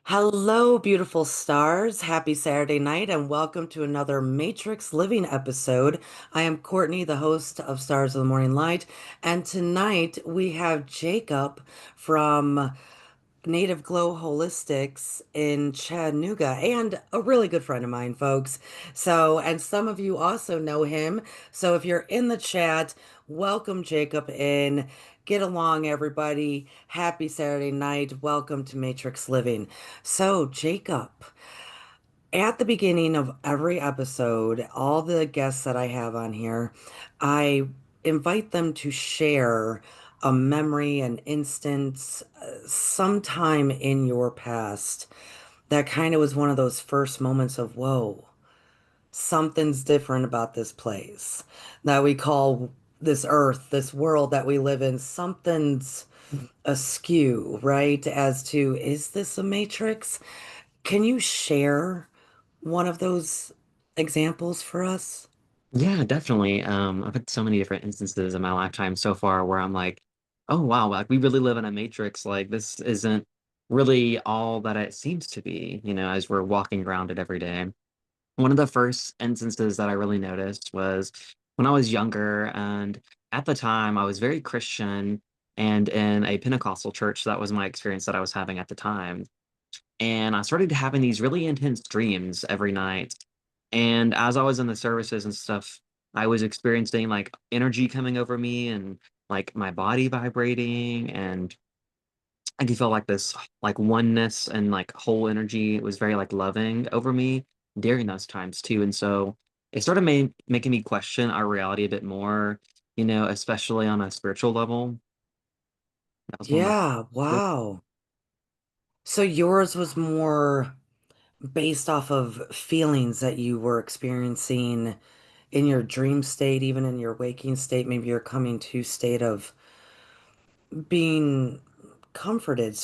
Hello, beautiful stars. Happy Saturday night, and welcome to another Matrix Living episode. I am Courtney, the host of Stars of the Morning Light, and tonight we have Jacob from Native Glow Holistics in Chattanooga, and a really good friend of mine, folks. And some of you also know him. So, if you're in the chat, welcome Jacob in. Get along, everybody. Happy Saturday night. Welcome to Matrix Living. So, Jacob, at the beginning of every episode, all the guests that I have on here, I invite them to share a memory, an instance, sometime in your past that kind of was one of those first moments of, whoa, something's different about this place that we call this earth, this world that we live in. Something's askew, right? As to, is this a matrix? Can you share one of those examples for us? Yeah, definitely. I've had so many different instances in my lifetime so far where I'm like, oh wow, like we really live in a matrix. Like this isn't really all that it seems to be, as we're walking around it every day. One of the first instances that I really noticed was when I was younger, and at the time I was very Christian and in a Pentecostal church. That was my experience that I was having at the time. And I started having these really intense dreams every night. And as I was in the services and stuff, I was experiencing like energy coming over me and like my body vibrating, and I could feel like this like oneness and like whole energy. It was very like loving over me during those times too. And so it started making me question our reality a bit more, especially on a spiritual level. That was one of Yeah, the wow. So yours was more based off of feelings that you were experiencing in your dream state, even in your waking state, maybe your coming to state of being comforted,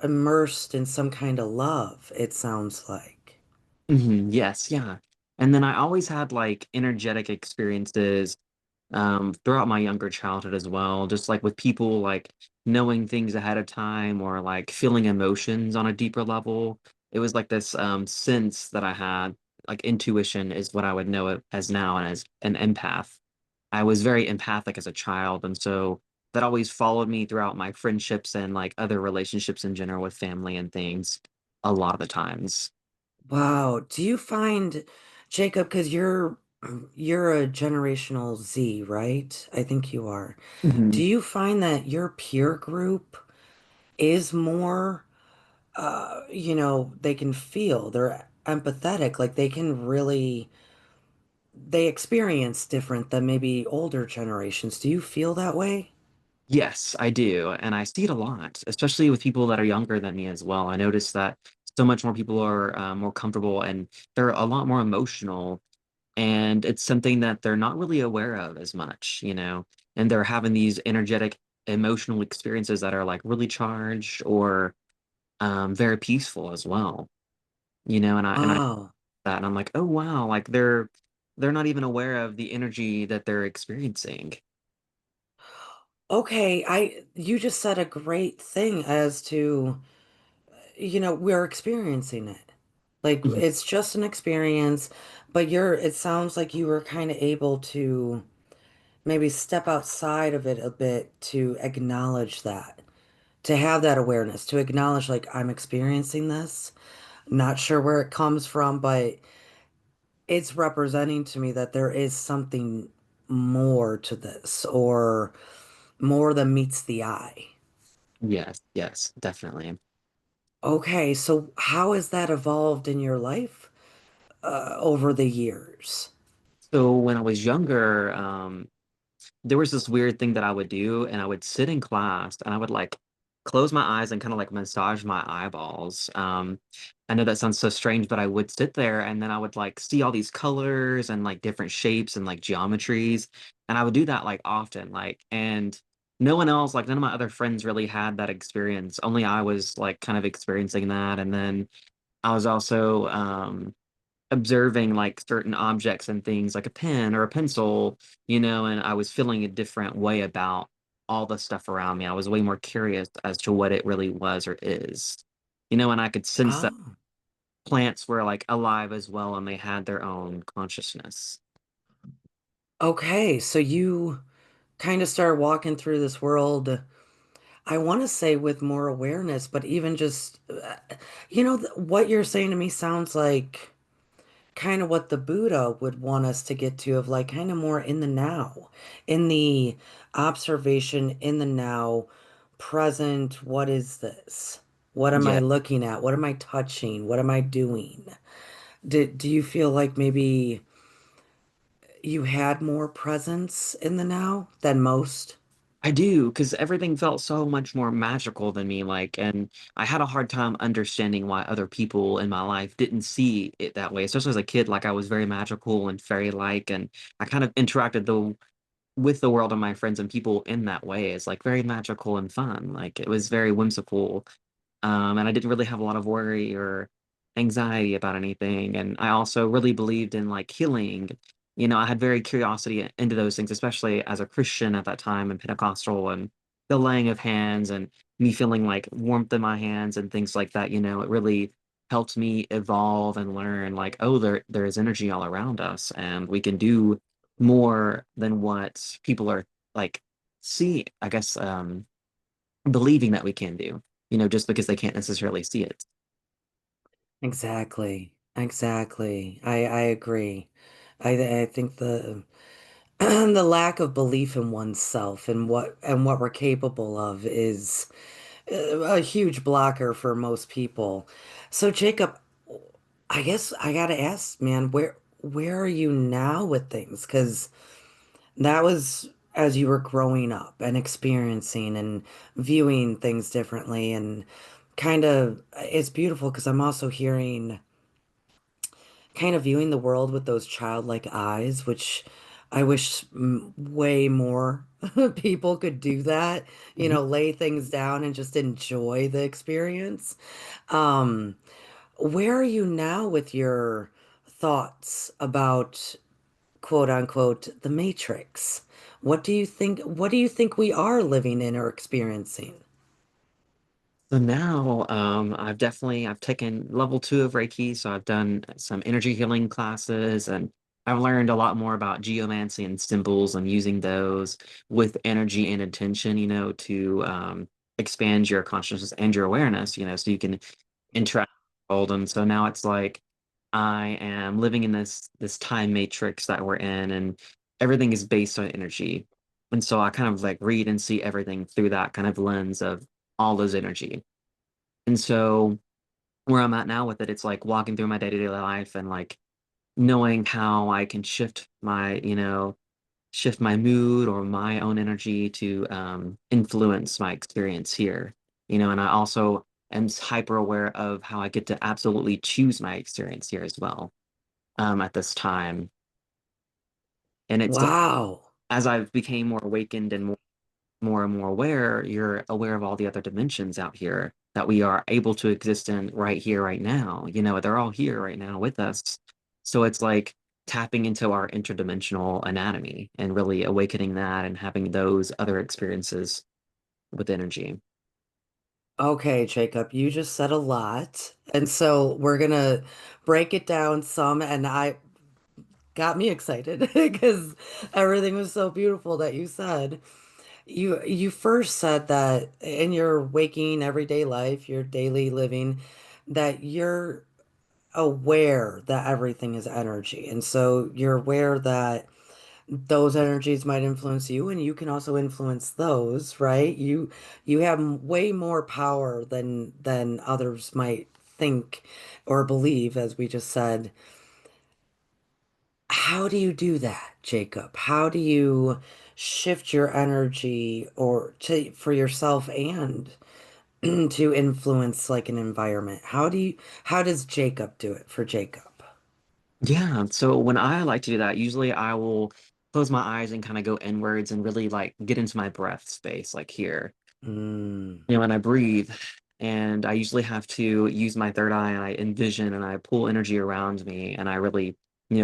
immersed in some kind of love, it sounds like. Yes, yeah. And then I always had like energetic experiences throughout my younger childhood as well, just like with people like knowing things ahead of time or like feeling emotions on a deeper level. It was like this sense that I had, like intuition is what I would know it as now, and as an empath. I was very empathic as a child, and so that always followed me throughout my friendships and like other relationships in general with family and things a lot of the times. Wow. Do you find, Jacob, because you're a generational Z, right? I think you are. Do you find that your peer group is more they can feel, they're empathetic, like they can really they experience different than maybe older generations. Do you feel that way? Yes, I do. And I see it a lot, especially with people that are younger than me as well. I notice that so much more people are more comfortable and they're a lot more emotional. And it's something that they're not really aware of as much, and they're having these energetic, emotional experiences that are like really charged or very peaceful as well, and I Wow. that and I'm like, oh wow, like they're not even aware of the energy that they're experiencing. Okay, I you just said a great thing as to, we're experiencing it. Like Mhm. it's just an experience, but it sounds like you were kind of able to maybe step outside of it a bit to acknowledge that, to have that awareness, to acknowledge like I'm experiencing this. Not sure where it comes from, but it's representing to me that there is something more to this or more than meets the eye. Yes, yes, definitely. Okay, so how has that evolved in your life over the years? So when I was younger, there was this weird thing that I would do, and I would sit in class and I would like close my eyes and kind of like massage my eyeballs. I know that sounds so strange, but I would sit there and then I would like see all these colors and like different shapes and like geometries. And I would do that like often, and no one else, like none of my other friends really had that experience. Only I was like kind of experiencing that. And then I was also, observing like certain objects and things like a pen or a pencil, and I was feeling a different way about all the stuff around me. I was way more curious as to what it really was or is. And I could sense that Oh, plants were like alive as well and they had their own consciousness. okay. So you kind of started walking through this world, I want to say with more awareness, but even just, what you're saying to me sounds like kind of what the Buddha would want us to get to, of like kind of more in the now, in the observation, in the now, present. What is this? What am I Yeah, looking at? What am I touching? What am I doing? Do you feel like maybe you had more presence in the now than most? I do, because everything felt so much more magical than me, and I had a hard time understanding why other people in my life didn't see it that way. Especially as a kid, like I was very magical and fairy-like, and I kind of interacted with the world and my friends and people in that way. It's like very magical and fun. Like it was very whimsical. And I didn't really have a lot of worry or anxiety about anything. And I also really believed in like healing. I had very curiosity into those things, especially as a Christian at that time and Pentecostal and the laying of hands and me feeling like warmth in my hands and things like that. It really helped me evolve and learn like, oh, there is energy all around us and we can do more than what people are like see, I guess, believing that we can do, just because they can't necessarily see it. Exactly. Exactly. I agree. I think the the lack of belief in oneself and what we're capable of is a huge blocker for most people. So Jacob, I guess I gotta ask, man, where are you now with things? Because that was as you were growing up and experiencing and viewing things differently and kind of it's beautiful because I'm also hearing kind of viewing the world with those childlike eyes, which I wish way more people could do that, Mhm. lay things down and just enjoy the experience. Um, where are you now with your thoughts about quote unquote the Matrix? What do you think we are living in or experiencing? So now, I've taken level 2 of Reiki, so I've done some energy healing classes, and I've learned a lot more about geomancy and symbols and using those with energy and intention, to expand your consciousness and your awareness, so you can interact with the world. And so now it's like I am living in this time matrix that we're in, and everything is based on energy. And so I kind of like read and see everything through that kind of lens of all those energy. And so where I'm at now with it, it's like walking through my day-to-day life and like knowing how I can shift my mood or my own energy to influence my experience here. And I also am hyper aware of how I get to absolutely choose my experience here as well at this time. And it's Wow. as I've became more awakened and more and more aware, you're aware of all the other dimensions out here that we are able to exist in right here, right now. They're all here right now with us. So it's like tapping into our interdimensional anatomy and really awakening that and having those other experiences with energy. Okay, Jacob, you just said a lot. And so we're gonna break it down some, and I got me excited because everything was so beautiful that you said. You first said that in your waking everyday life, your daily living, that you're aware that everything is energy. And so you're aware that those energies might influence you and you can also influence those, right? You have way more power than others might think or believe, as we just said. How do you do that, Jacob? How do you shift your energy or to for yourself and to influence like an environment? How does Jacob do it for Jacob? Yeah. So when I like to do that, usually I will close my eyes and kind of go inwards and really like get into my breath space, like here. Mm. And I breathe, and I usually have to use my third eye and I envision and I pull energy around me and I really,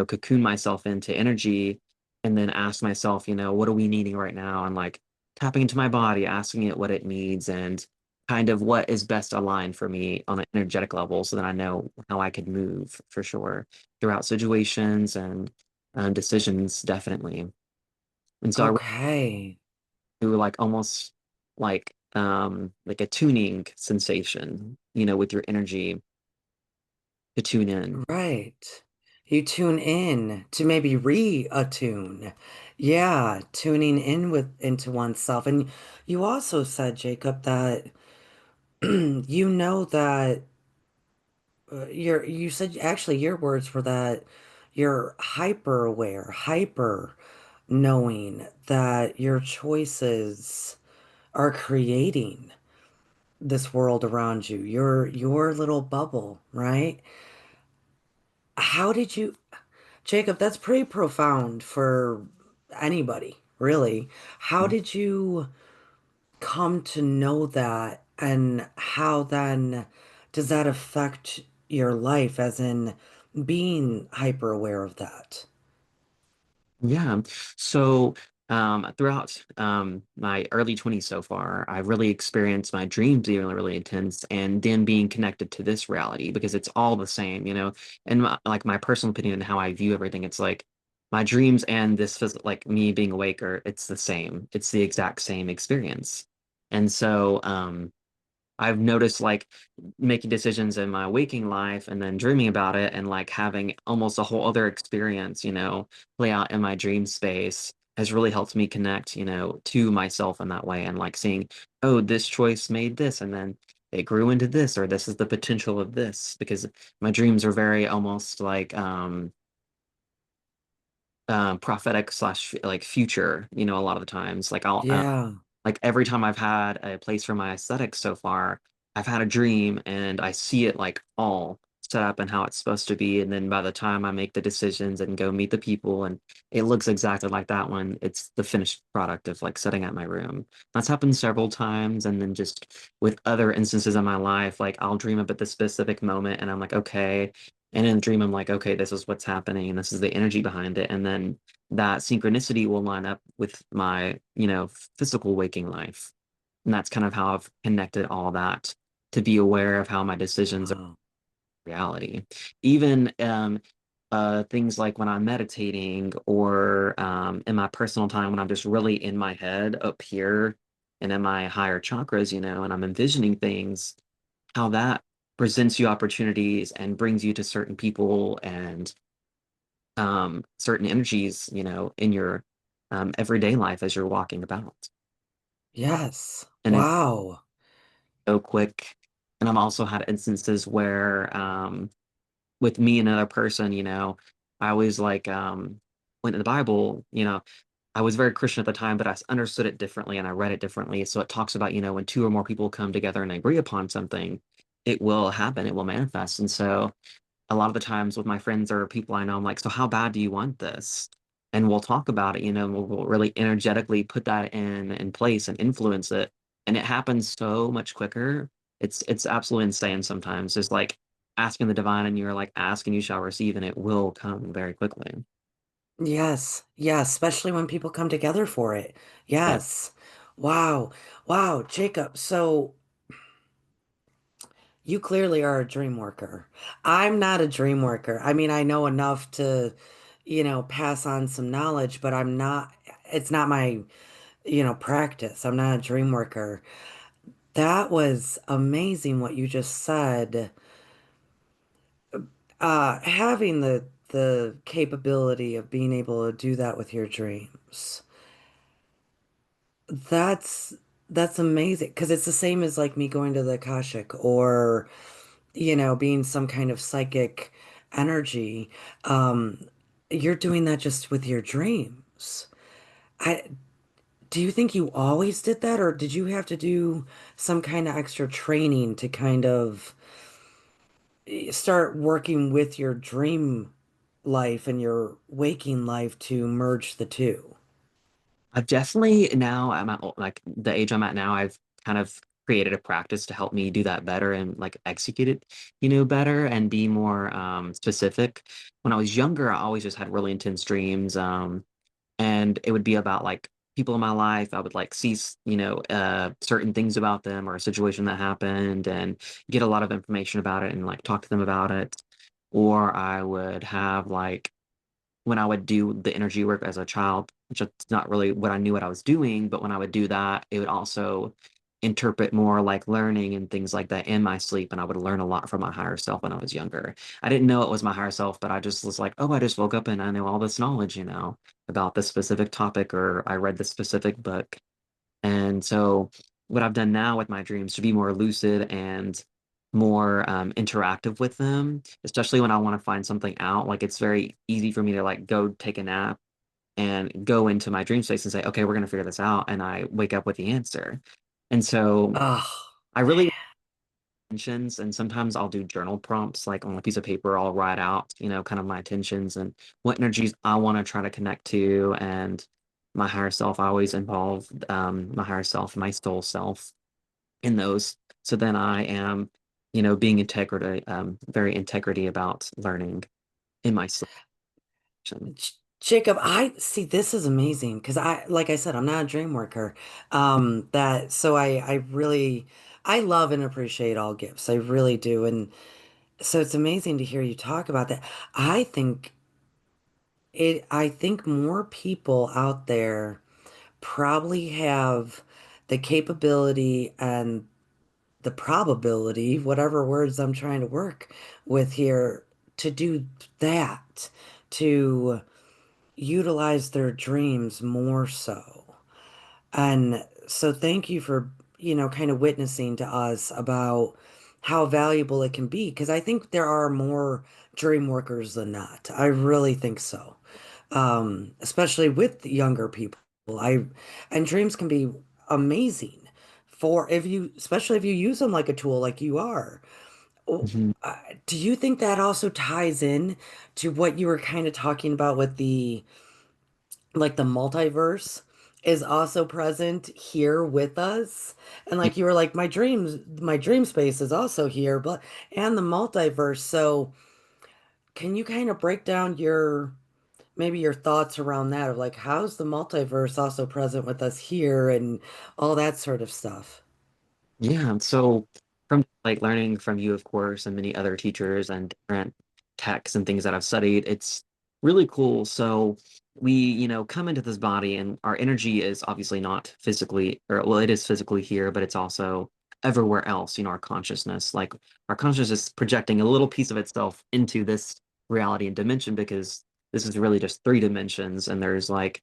cocoon myself into energy and then ask myself, what are we needing right now? And like tapping into my body, asking it what it needs. And kind of what is best aligned for me on an energetic level so that I know how I could move for sure throughout situations and decisions, definitely. And so I really Okay. do like almost like a tuning sensation, with your energy to tune in. Right. You tune in to maybe re-attune. Yeah, tuning in with into oneself. And you also said, Jacob, that you know that you said actually your words were that you're hyper aware, hyper knowing that your choices are creating this world around you, your little bubble, right? How did you, Jacob, that's pretty profound for anybody, really. How did you come to know that, and how then does that affect your life, as in being hyper aware of that? Yeah. So throughout my early 20s so far, I've really experienced my dreams being really, really intense and then being connected to this reality because it's all the same, and my personal opinion and how I view everything, it's like my dreams and this like me being awake it's the same. It's the exact same experience. And so I've noticed like making decisions in my waking life and then dreaming about it and like having almost a whole other experience, play out in my dream space has really helped me connect, to myself in that way and like seeing, oh, this choice made this and then it grew into this or this is the potential of this because my dreams are very almost like prophetic slash like future, a lot of the times. Like Yeah. like every time I've had a place for my aesthetics so far, I've had a dream and I see it like all set up and how it's supposed to be. And then by the time I make the decisions and go meet the people, and it looks exactly like that one, it's the finished product of like setting up my room. That's happened several times. And then just with other instances in my life, like I'll dream about this specific moment and I'm like, okay. And in the dream, I'm like, okay, this is what's happening and this is the energy behind it. And then that synchronicity will line up with my, physical waking life. And that's kind of how I've connected all that to be aware of how my decisions are Wow. reality. Even things like when I'm meditating or in my personal time when I'm just really in my head up here and in my higher chakras, and I'm envisioning things, how that presents you opportunities and brings you to certain people and certain energies, in your everyday life as you're walking about. Yes. And it's Wow. so quick. And I've also had instances where with me and another person, I always like went to the Bible, I was very Christian at the time, but I understood it differently and I read it differently. So it talks about, when two or more people come together and agree upon something, it will happen, it will manifest. And so a lot of the times with my friends or people I know, I'm like, so how bad do you want this? And we'll talk about it, and we'll really energetically put that in place and influence it. And it happens so much quicker. It's absolutely insane sometimes. It's like asking the divine and you're like, ask and you shall receive, and it will come very quickly. Yes. Yes. Especially when people come together for it. Yeah. Yes. Wow. Wow, Jacob. So you clearly are a dream worker. I'm not a dream worker. I mean, I know enough to, pass on some knowledge, but it's not my, practice. I'm not a dream worker. That was amazing what you just said. Having the capability of being able to do that with your dreams. That's that's amazing because it's the same as like me going to the Akashic or being some kind of psychic energy. Um, you're doing that just with your dreams. I Do you think you always did that, or did you have to do some kind of extra training to kind of start working with your dream life and your waking life to merge the two? I've definitely now I'm at like the age I'm at now, I've kind of created a practice to help me do that better and like execute it, better and be more specific. When I was younger, I always just had really intense dreams. And it would be about like people in my life. I would like see, certain things about them or a situation that happened and get a lot of information about it and like talk to them about it. Or I would have like when I would do the energy work as a child, which is not really what I knew what I was doing, but when I would do that, it would also interpret more like learning and things like that in my sleep. And I would learn a lot from my higher self when I was younger. I didn't know it was my higher self, but I just was like, oh, I just woke up and I know all this knowledge, about this specific topic, or I read this specific book. And so, what I've done now with my dreams to be more lucid and more interactive with them, especially when I want to find something out. Like it's very easy for me to like go take a nap and go into my dream space and say, okay, we're going to figure this out. And I wake up with the answer. And so Oh, I really intentions, and sometimes I'll do journal prompts like on a piece of paper. I'll write out, kind of my intentions and what energies I want to try to connect to. And my higher self, I always involve my higher self, my soul self in those. So then I am, being integrity, very integrity about learning in my selection. Jacob, I see this is amazing because like I said, I'm not a dream worker. I really, I love and appreciate all gifts. I really do. And so it's amazing to hear you talk about that. I think I think more people out there probably have the capability and the probability, whatever words I'm trying to work with here, to do that, to utilize their dreams more so. And so thank you for, kind of witnessing to us about how valuable it can be, because I think there are more dream workers than not. I really think so. Especially with younger people. I and dreams can be amazing for if you, especially if you use them like a tool like you are. Oh, Mhm. do you think that also ties in to what you were kind of talking about with the like the multiverse is also present here with us? And like you were like, my dream space is also here, but and the multiverse. So can you kind of break down your maybe your thoughts around that of like how's the multiverse also present with us here and all that sort of stuff? Yeah, so from like learning from you, of course, and many other teachers and different texts and things that I've studied, it's really cool. So we, come into this body and our energy is obviously not physically, or well, it is physically here, but it's also everywhere else, our consciousness. Like our consciousness is projecting a little piece of itself into this reality and dimension because this is really just three dimensions, and there's like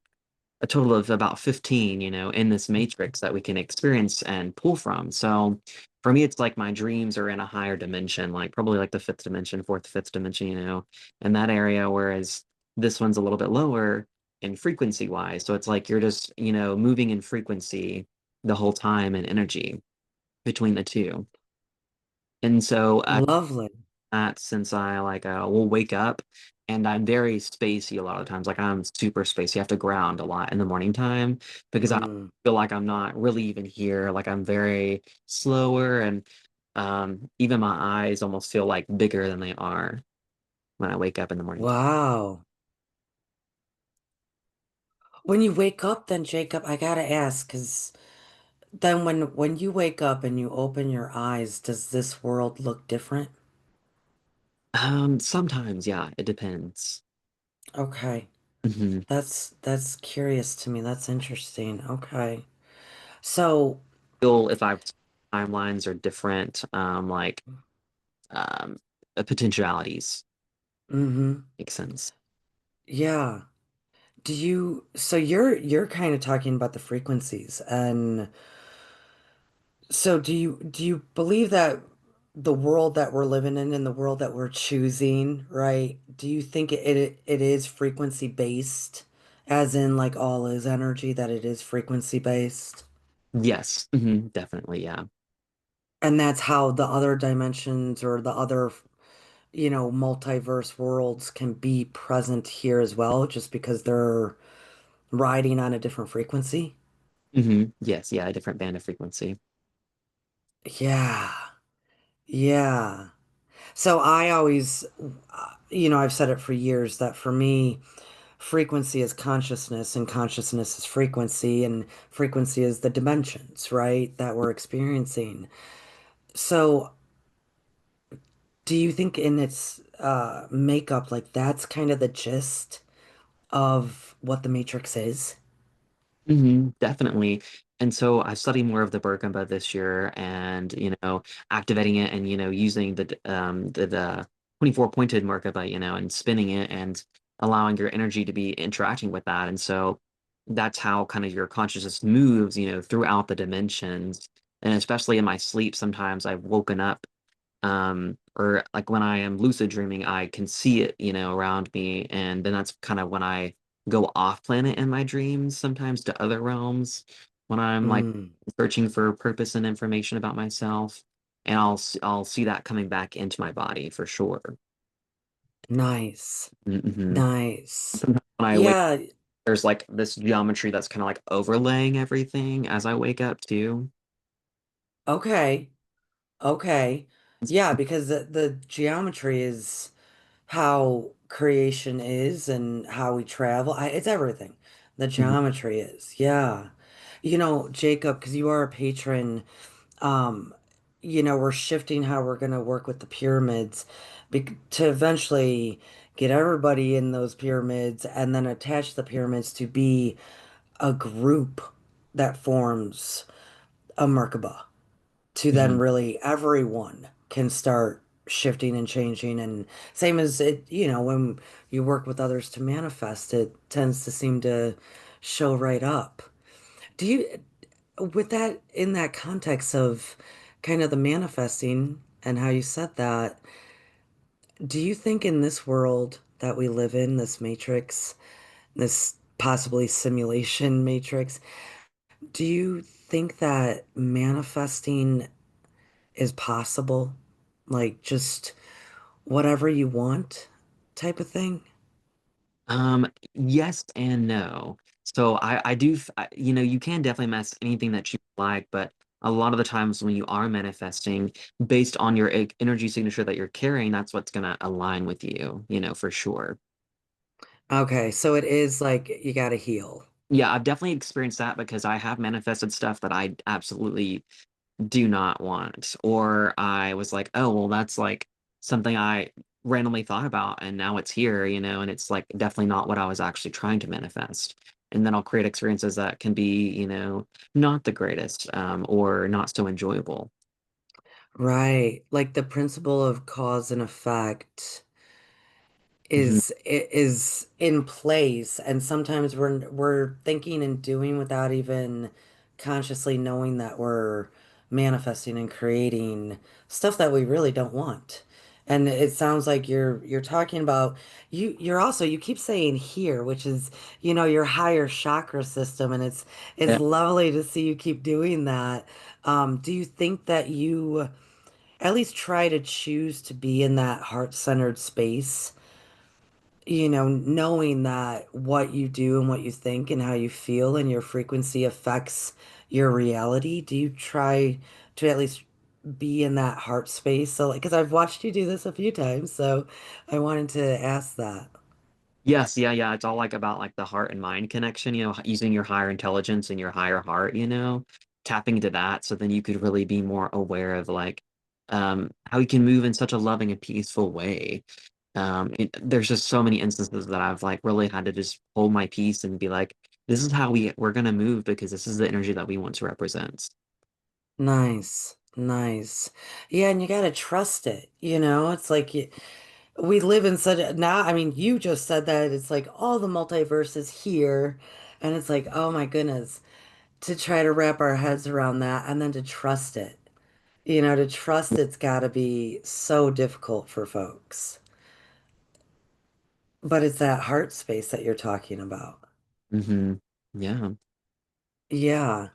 a total of about 15, in this matrix that we can experience and pull from. So for me, it's like my dreams are in a higher dimension, like probably like the fifth dimension, fourth, fifth dimension, in that area, whereas this one's a little bit lower in frequency wise. So it's like you're just, moving in frequency the whole time and energy between the two. And so Lovely. that since I like will wake up and I'm very spacey a lot of times. Like I'm super spacey. I have to ground a lot in the morning time because I Mm. feel like I'm not really even here. Like I'm very slower and even my eyes almost feel like bigger than they are when I wake up in the morning time. Wow. When you wake up, then Jacob, I gotta ask, because then when you wake up and you open your eyes, does this world look different? Sometimes, yeah, it depends. Okay. Hmm. That's curious to me. That's interesting. Okay. So, Feel if I timelines are different, like um potentialities. mm-hmm. Makes sense. Yeah. So you're kind of talking about the frequencies, and so do you believe that the world that we're living in and the world that we're choosing, right? Do you think it is frequency based, as in like all is energy, that it is frequency based? Yes, definitely, yeah. And that's how the other dimensions or the other, multiverse worlds can be present here as well, just because they're riding on a different frequency? Yes, yeah, a different band of frequency. Yeah. Yeah. So I always, I've said it for years that for me, frequency is consciousness, and consciousness is frequency, and frequency is the dimensions, right, that we're experiencing. So, do you think in its makeup, like that's kind of the gist of what the Matrix is? Definitely. And so I studied more of the Birkenba this year and, activating it and, using the 24 pointed Merkaba, and spinning it and allowing your energy to be interacting with that. And so that's how kind of your consciousness moves, throughout the dimensions. And especially in my sleep, sometimes I've woken up or like when I am lucid dreaming, I can see it, around me. And then that's kind of when I go off planet in my dreams, sometimes to other realms, when I'm like Mm, searching for purpose and information about myself. And I'll see that coming back into my body for sure. nice. Hmm. Nice. Sometimes when I wake, Yeah. there's like this geometry that's kind of like overlaying everything as I wake up too. Okay. Okay. Yeah, because the geometry is how creation is and how we travel. It's everything. The Mhm. geometry is. Yeah. Jacob, because you are a patron, um, we're shifting how we're going to work with the pyramids to eventually get everybody in those pyramids and then attach the pyramids to be a group that forms a Merkaba to then Mhm. really everyone can start shifting and changing. And same as it, when you work with others to manifest, it tends to seem to show right up. Do you, with that, in that context of kind of the manifesting and how you said that, do you think in this world that we live in, this matrix, this possibly simulation matrix, do you think that manifesting is possible? Like just whatever you want type of thing? Yes and no. So I do, you can definitely mess anything that you like, but a lot of the times when you are manifesting based on your energy signature that you're carrying, that's what's going to align with you, for sure. Okay, so it is like you gotta heal. Yeah, I've definitely experienced that because I have manifested stuff that I absolutely do not want. Or I was like, oh, well, that's like something I randomly thought about and now it's here, and it's like definitely not what I was actually trying to manifest. And then I'll create experiences that can be, not the greatest, or not so enjoyable. Right. Like the principle of cause and effect Hmm. is in place, and sometimes we're thinking and doing without even consciously knowing that we're manifesting and creating stuff that we really don't want. And it sounds like you're talking about you're also you keep saying here, which is your higher chakra system, and it's Yeah. lovely to see you keep doing that. Do you think that you at least try to choose to be in that heart-centered space? Knowing that what you do and what you think and how you feel and your frequency affects your reality, do you try to at least be in that heart space? So, like, because I've watched you do this a few times, so I wanted to ask that. Yes, yeah, yeah. It's all like about like the heart and mind connection, using your higher intelligence and your higher heart, tapping into that so then you could really be more aware of like how you can move in such a loving and peaceful way. There's just so many instances that I've like really had to just hold my peace and be like, this is how we're gonna move because this is the energy that we want to represent. Nice, nice. Yeah, and you gotta trust it, It's like we live in such a now, I mean, you just said that it's like all the multiverses here, and it's like, oh my goodness, to try to wrap our heads around that and then to trust it. To trust it's got to be so difficult for folks. But it's that heart space that you're talking about. Hmm. Yeah. Yeah.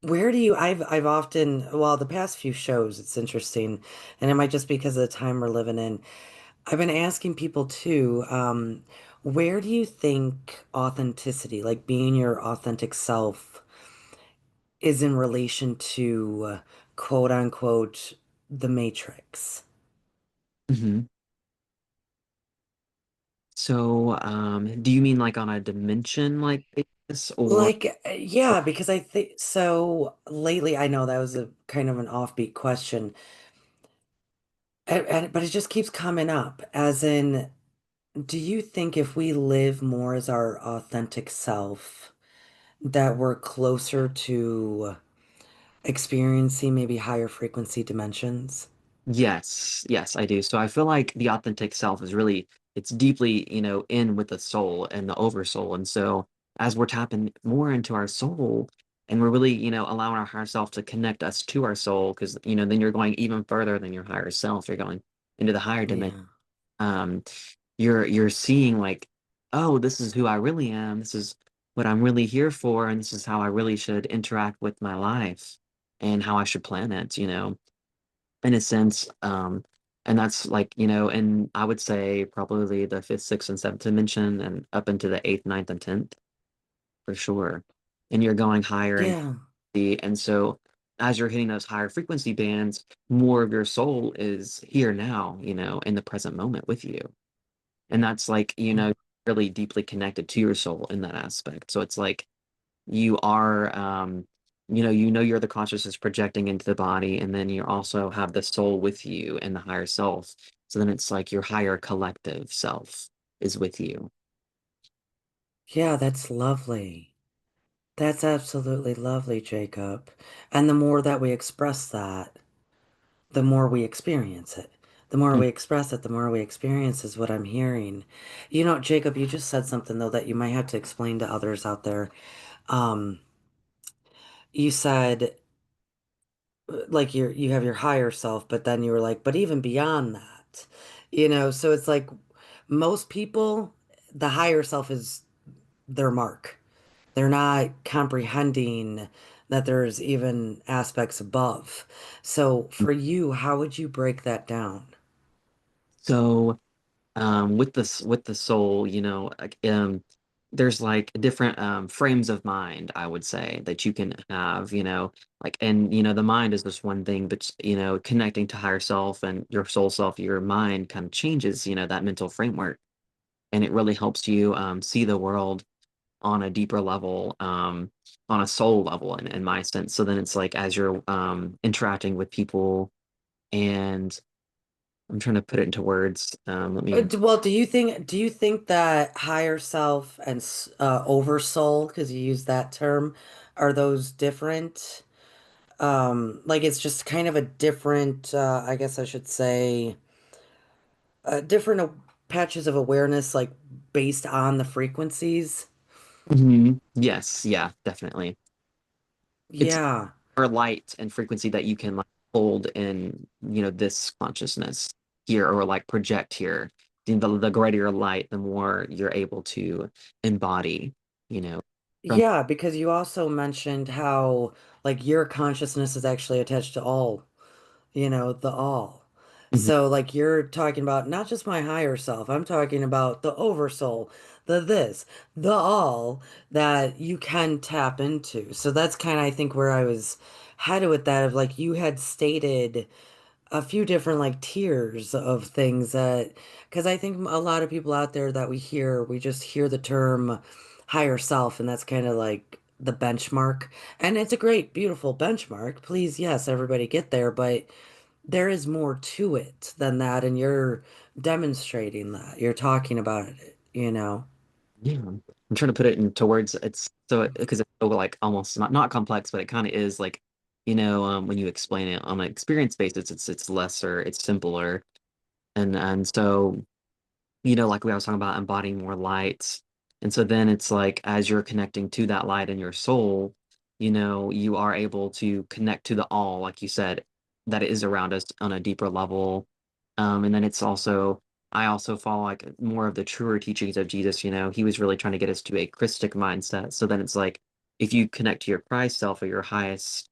Where do you I've often, well, the past few shows it's interesting, and it might just be because of the time we're living in. I've been asking people too, where do you think authenticity, like being your authentic self, is in relation to quote unquote the Matrix? Hmm. So, do you mean like on a dimension like this, or Like, yeah, because I think so lately, I know that was a kind of an offbeat question, but it just keeps coming up, as in, do you think if we live more as our authentic self, that we're closer to experiencing maybe higher frequency dimensions? yes, yes, I do. So I feel like the authentic self is really it's deeply, in with the soul and the oversoul. And so as we're tapping more into our soul and we're really, allowing our higher self to connect us to our soul, because then you're going even further than your higher self. You're going into the higher dimension. Yeah. Um, you're seeing like, oh, this is who I really am. This is what I'm really here for, and this is how I really should interact with my life and how I should plan it, in a sense. And that's like, and I would say probably the fifth, sixth, and seventh dimension and up into the eighth, ninth, and tenth for sure. And you're going higher and Yeah. and so as you're hitting those higher frequency bands, more of your soul is here now, in the present moment with you. And that's like, really deeply connected to your soul in that aspect. So it's like you are you're the consciousness projecting into the body, and then you also have the soul with you and the higher self. So then it's like your higher collective self is with you. Yeah, that's lovely. That's absolutely lovely, Jacob. And the more that we express that, the more we experience it. The more Mm. we express it, the more we experience is what I'm hearing. You know, Jacob, you just said something though that you might have to explain to others out there. Um, you said like you have your higher self, but then you were like, but even beyond that, so it's like most people, the higher self is their mark. They're not comprehending that there's even aspects above. So for you, how would you break that down? So with the soul, like, there's like different frames of mind, I would say, that you can have, like, and the mind is just one thing, but connecting to higher self and your soul self, your mind kind of changes, that mental framework, and it really helps you see the world on a deeper level, on a soul level, in my sense. So then it's like as you're interacting with people, and I'm trying to put it into words. Let me. Well, do you think that higher self and oversoul, because you use that term, are those different? Like it's just kind of a different, I guess I should say, different patches of awareness, like based on the frequencies. Mhm. Yes, yeah, definitely. It's Yeah. more light and frequency that you can like hold in, this consciousness here, or like project here. The greater your light, the more you're able to embody, you know, from. Yeah, because you also mentioned how like your consciousness is actually attached to all, the all. Mhm. So like you're talking about not just my higher self, I'm talking about the oversoul, the this, the all that you can tap into. So that's kind of I think where I was headed with that of like you had stated a few different like tiers of things that because I think a lot of people out there that we just hear the term higher self and that's kind of like the benchmark. And it's a great, beautiful benchmark. Please, yes, everybody get there, but there is more to it than that, and you're demonstrating that. You're talking about it. Yeah, I'm trying to put it into words. It's so because it's so like almost not complex, but it kind of is like, when you explain it on an experience basis, it's lesser, it's simpler, and so like we I was talking about embodying more light. And so then it's like as you're connecting to that light in your soul, you are able to connect to the all, like you said, that is around us on a deeper level. And then it's also, I also follow like more of the truer teachings of Jesus. He was really trying to get us to a Christic mindset. So then it's like if you connect to your Christ self, or your highest,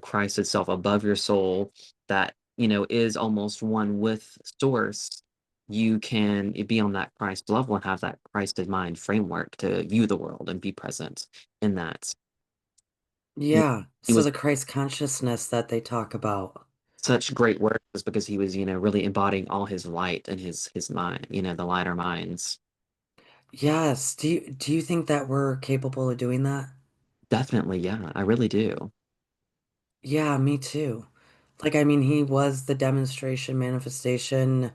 Christ itself above your soul, that, is almost one with source, you can be on that Christ level and have that Christ in mind framework to view the world and be present in that. And Yeah. he So was the Christ consciousness that they talk about. such great work is because he was, really embodying all his light and his mind, the lighter minds. Yes. Do you think that we're capable of doing that? Definitely, yeah, I really do. Yeah, me too. Like, I mean, he was the demonstration manifestation,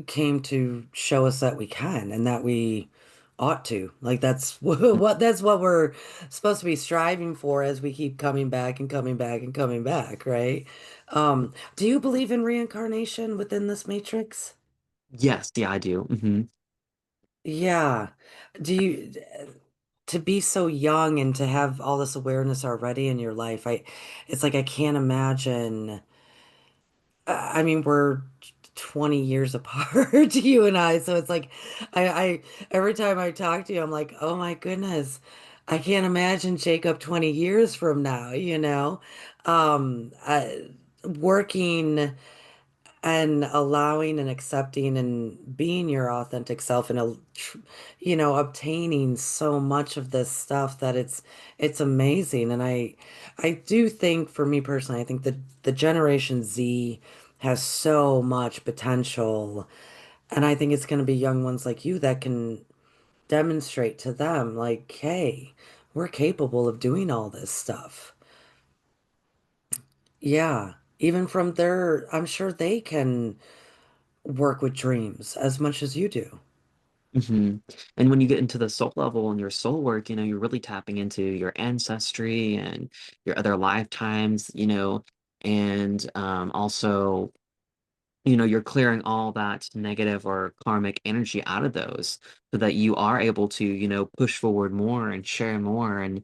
came to show us that we can and that we ought to. Like, that's that's what we're supposed to be striving for as we keep coming back and coming back and coming back, right? Do you believe in reincarnation within this matrix? Yes, yeah, I do. Yeah. Do you, to be so young and to have all this awareness already in your life, it's like I can't imagine. I mean, we're 20 years apart, you and I. So it's like, I every time I talk to you, I'm like, oh my goodness, I can't imagine Jacob 20 years from now, you know? Working and allowing and accepting and being your authentic self and obtaining so much of this stuff that it's amazing. And I do think, for me personally, I think that the Generation Z has so much potential, and I think it's going to be young ones like you that can demonstrate to them, like, hey, we're capable of doing all this stuff. Yeah, even from their, I'm sure they can work with dreams as much as you do. hmm And when you get into the soul level and your soul work, you're really tapping into your ancestry and your other lifetimes, and also you're clearing all that negative or karmic energy out of those so that you are able to, push forward more and share more and,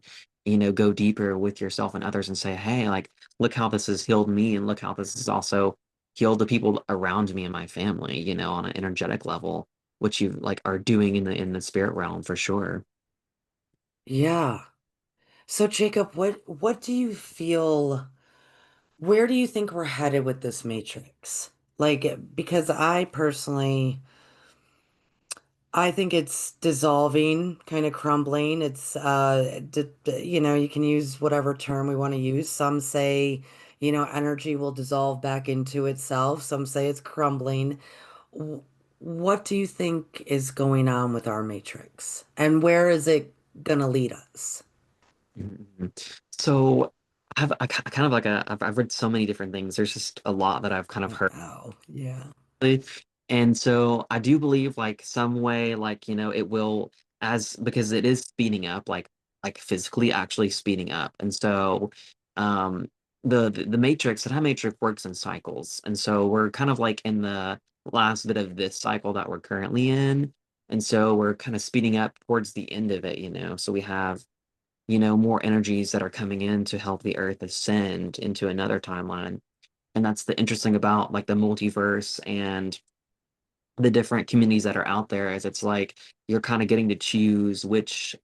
go deeper with yourself and others and say, hey, like, look how this has healed me and look how this has also healed the people around me and my family, on an energetic level, which you like are doing in the spirit realm for sure. Yeah. So Jacob, what do you feel, where do you think we're headed with this matrix? Like, because I think it's dissolving, kind of crumbling. It's you can use whatever term we want to use. Some say, energy will dissolve back into itself. Some say it's crumbling. W- What do you think is going on with our matrix? And where is it gonna lead us? Mhm. So I have I kind of like I've read so many different things. There's just a lot that I've kind of heard. Wow. Yeah. And so I do believe like some way like it will as because it is speeding up like physically actually speeding up. And so um the matrix, the time matrix works in cycles. And so we're kind of like in the last bit of this cycle that we're currently in. And so we're kind of speeding up towards the end of it. So we have more energies that are coming in to help the earth ascend into another timeline. And that's the interesting about like the multiverse and the different communities that are out there is it's like you're kind of getting to choose which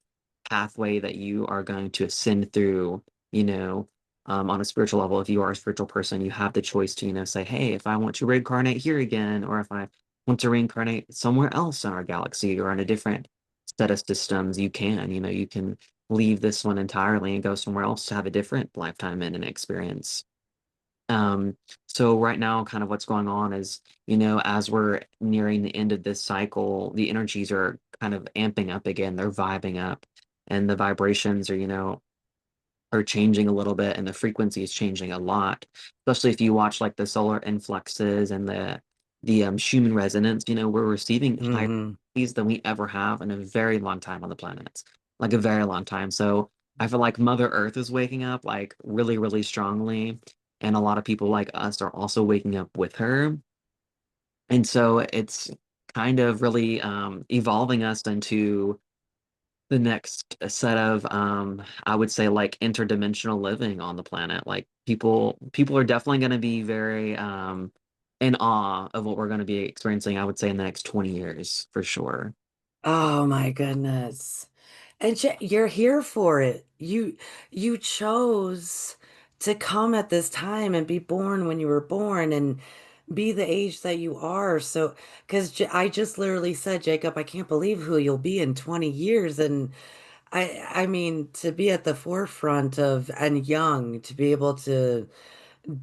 pathway that you are going to ascend through, on a spiritual level. If you are a spiritual person, you have the choice to, say, hey, if I want to reincarnate here again, or if I want to reincarnate somewhere else in our galaxy or in a different set of systems, you can leave this one entirely and go somewhere else to have a different lifetime and an experience. Um, so right now, kind of what's going on is, as we're nearing the end of this cycle, the energies are kind of amping up again. They're vibing up, and the vibrations are changing a little bit, and the frequency is changing a lot. Especially if you watch like the solar influxes and the Schumann resonance. We're receiving higher Hmm. frequencies than we ever have in a very long time on the planet, like a very long time. So I feel like Mother Earth is waking up like really, really strongly, and a lot of people like us are also waking up with her. And so it's kind of really evolving us into the next set of I would say like interdimensional living on the planet. Like people are definitely going to be very in awe of what we're going to be experiencing, I would say, in the next 20 years for sure. Oh my goodness. And you're here for it. You chose to come at this time and be born when you were born and be the age that you are. So, because I just literally said, Jacob, I can't believe who you'll be in 20 years. And I mean, to be at the forefront of and young, to be able to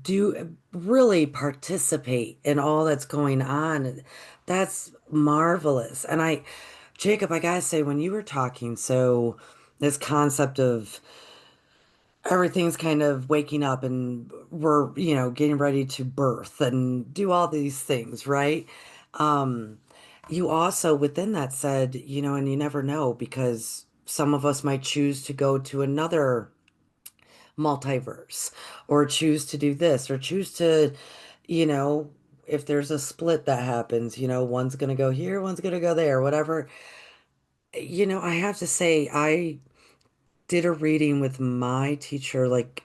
do really participate in all that's going on, that's marvelous. And Jacob, I gotta say, when you were talking, so this concept of everything's kind of waking up and we're, getting ready to birth and do all these things, right? Um, you also within that said, and you never know because some of us might choose to go to another multiverse or choose to do this or choose to, you know, if there's a split that happens, one's gonna go here, one's gonna go there, whatever. I have to say, I did a reading with my teacher like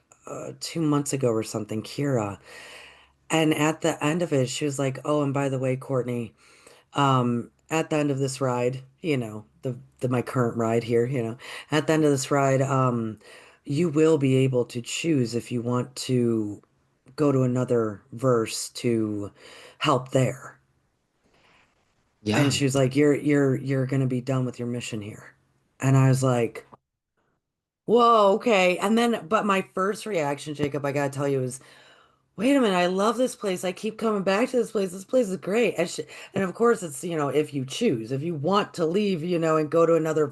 2 months ago or something, Kira. And at the end of it, she was like, "Oh, and by the way, Courtney, at the end of this ride, the my current ride here, at the end of this ride, you will be able to choose if you want to go to another verse to help there." And Yeah. she was like, "You're gonna be done with your mission here." And I was like, whoa, okay. And then, but my first reaction, Jacob, I gotta tell you, is wait a minute, I love this place. I keep coming back to this place. This place is great. And of course, it's, if you choose, if you want to leave, and go to another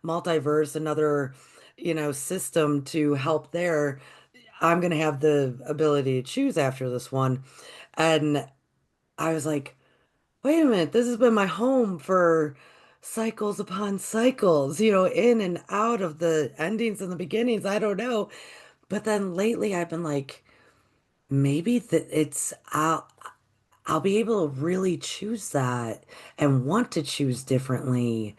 multiverse, another, system to help there, I'm gonna have the ability to choose after this one. And I was like, wait a minute, this has been my home for cycles upon cycles, in and out of the endings and the beginnings. I don't know. But then lately I've been like, maybe that I'll be able to really choose that and want to choose differently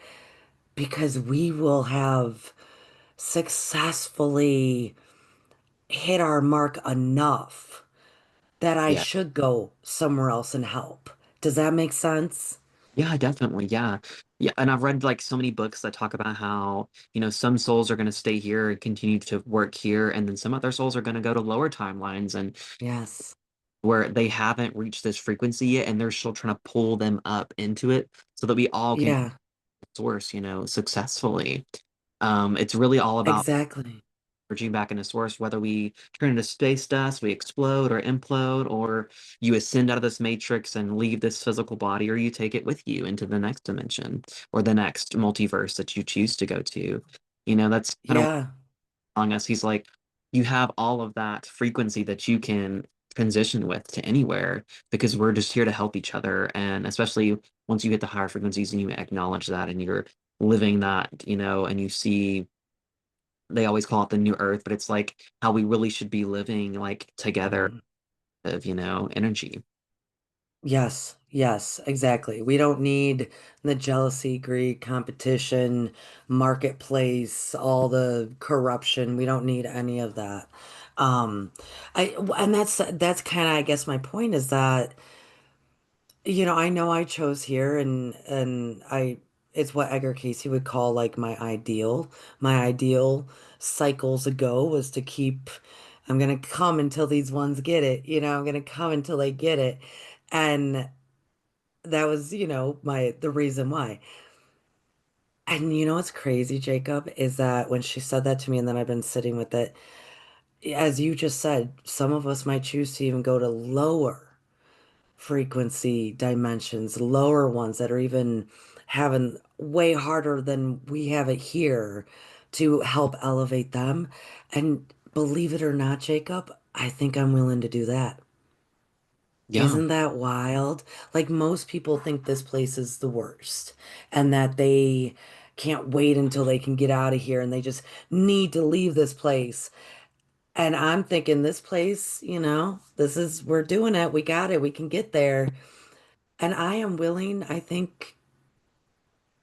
because we will have successfully hit our mark enough that I Yeah. should go somewhere else and help. Does that make sense? Yeah, definitely. Yeah. Yeah. And I've read like so many books that talk about how, some souls are going to stay here and continue to work here. And then some other souls are going to go to lower timelines and Yes. where they haven't reached this frequency yet. And they're still trying to pull them up into it so that we all can Yeah, source, successfully. It's really all about exactly. merging back into source, whether we turn into space dust, we explode or implode, or you ascend out of this matrix and leave this physical body, or you take it with you into the next dimension or the next multiverse that you choose to go to. That's kind of what Yeah. he's telling us. He's like, you have all of that frequency that you can transition with to anywhere because we're just here to help each other. And especially once you hit the higher frequencies and you acknowledge that and you're living that, and you see they always call it the new earth, but it's like how we really should be living like together Mhm. of, energy. Yes, yes, exactly. We don't need the jealousy, greed, competition, marketplace, all the corruption. We don't need any of that. Um, and that's kind of, I guess my point is that, I know I chose here and it's what Edgar Casey would call like my ideal. My ideal cycles ago was to keep, I'm gonna come until these ones get it, I'm gonna come until they get it. And that was, the reason why. And what's crazy, Jacob, is that when she said that to me, and then I've been sitting with it, as you just said, some of us might choose to even go to lower frequency dimensions, lower ones that are even having way harder than we have it here to help elevate them. And believe it or not, Jacob, I think I'm willing to do that. Yeah. Isn't that wild? Like most people think this place is the worst and that they can't wait until they can get out of here and they just need to leave this place. And I'm thinking this place, we're doing it. We got it. We can get there. And I am willing, I think,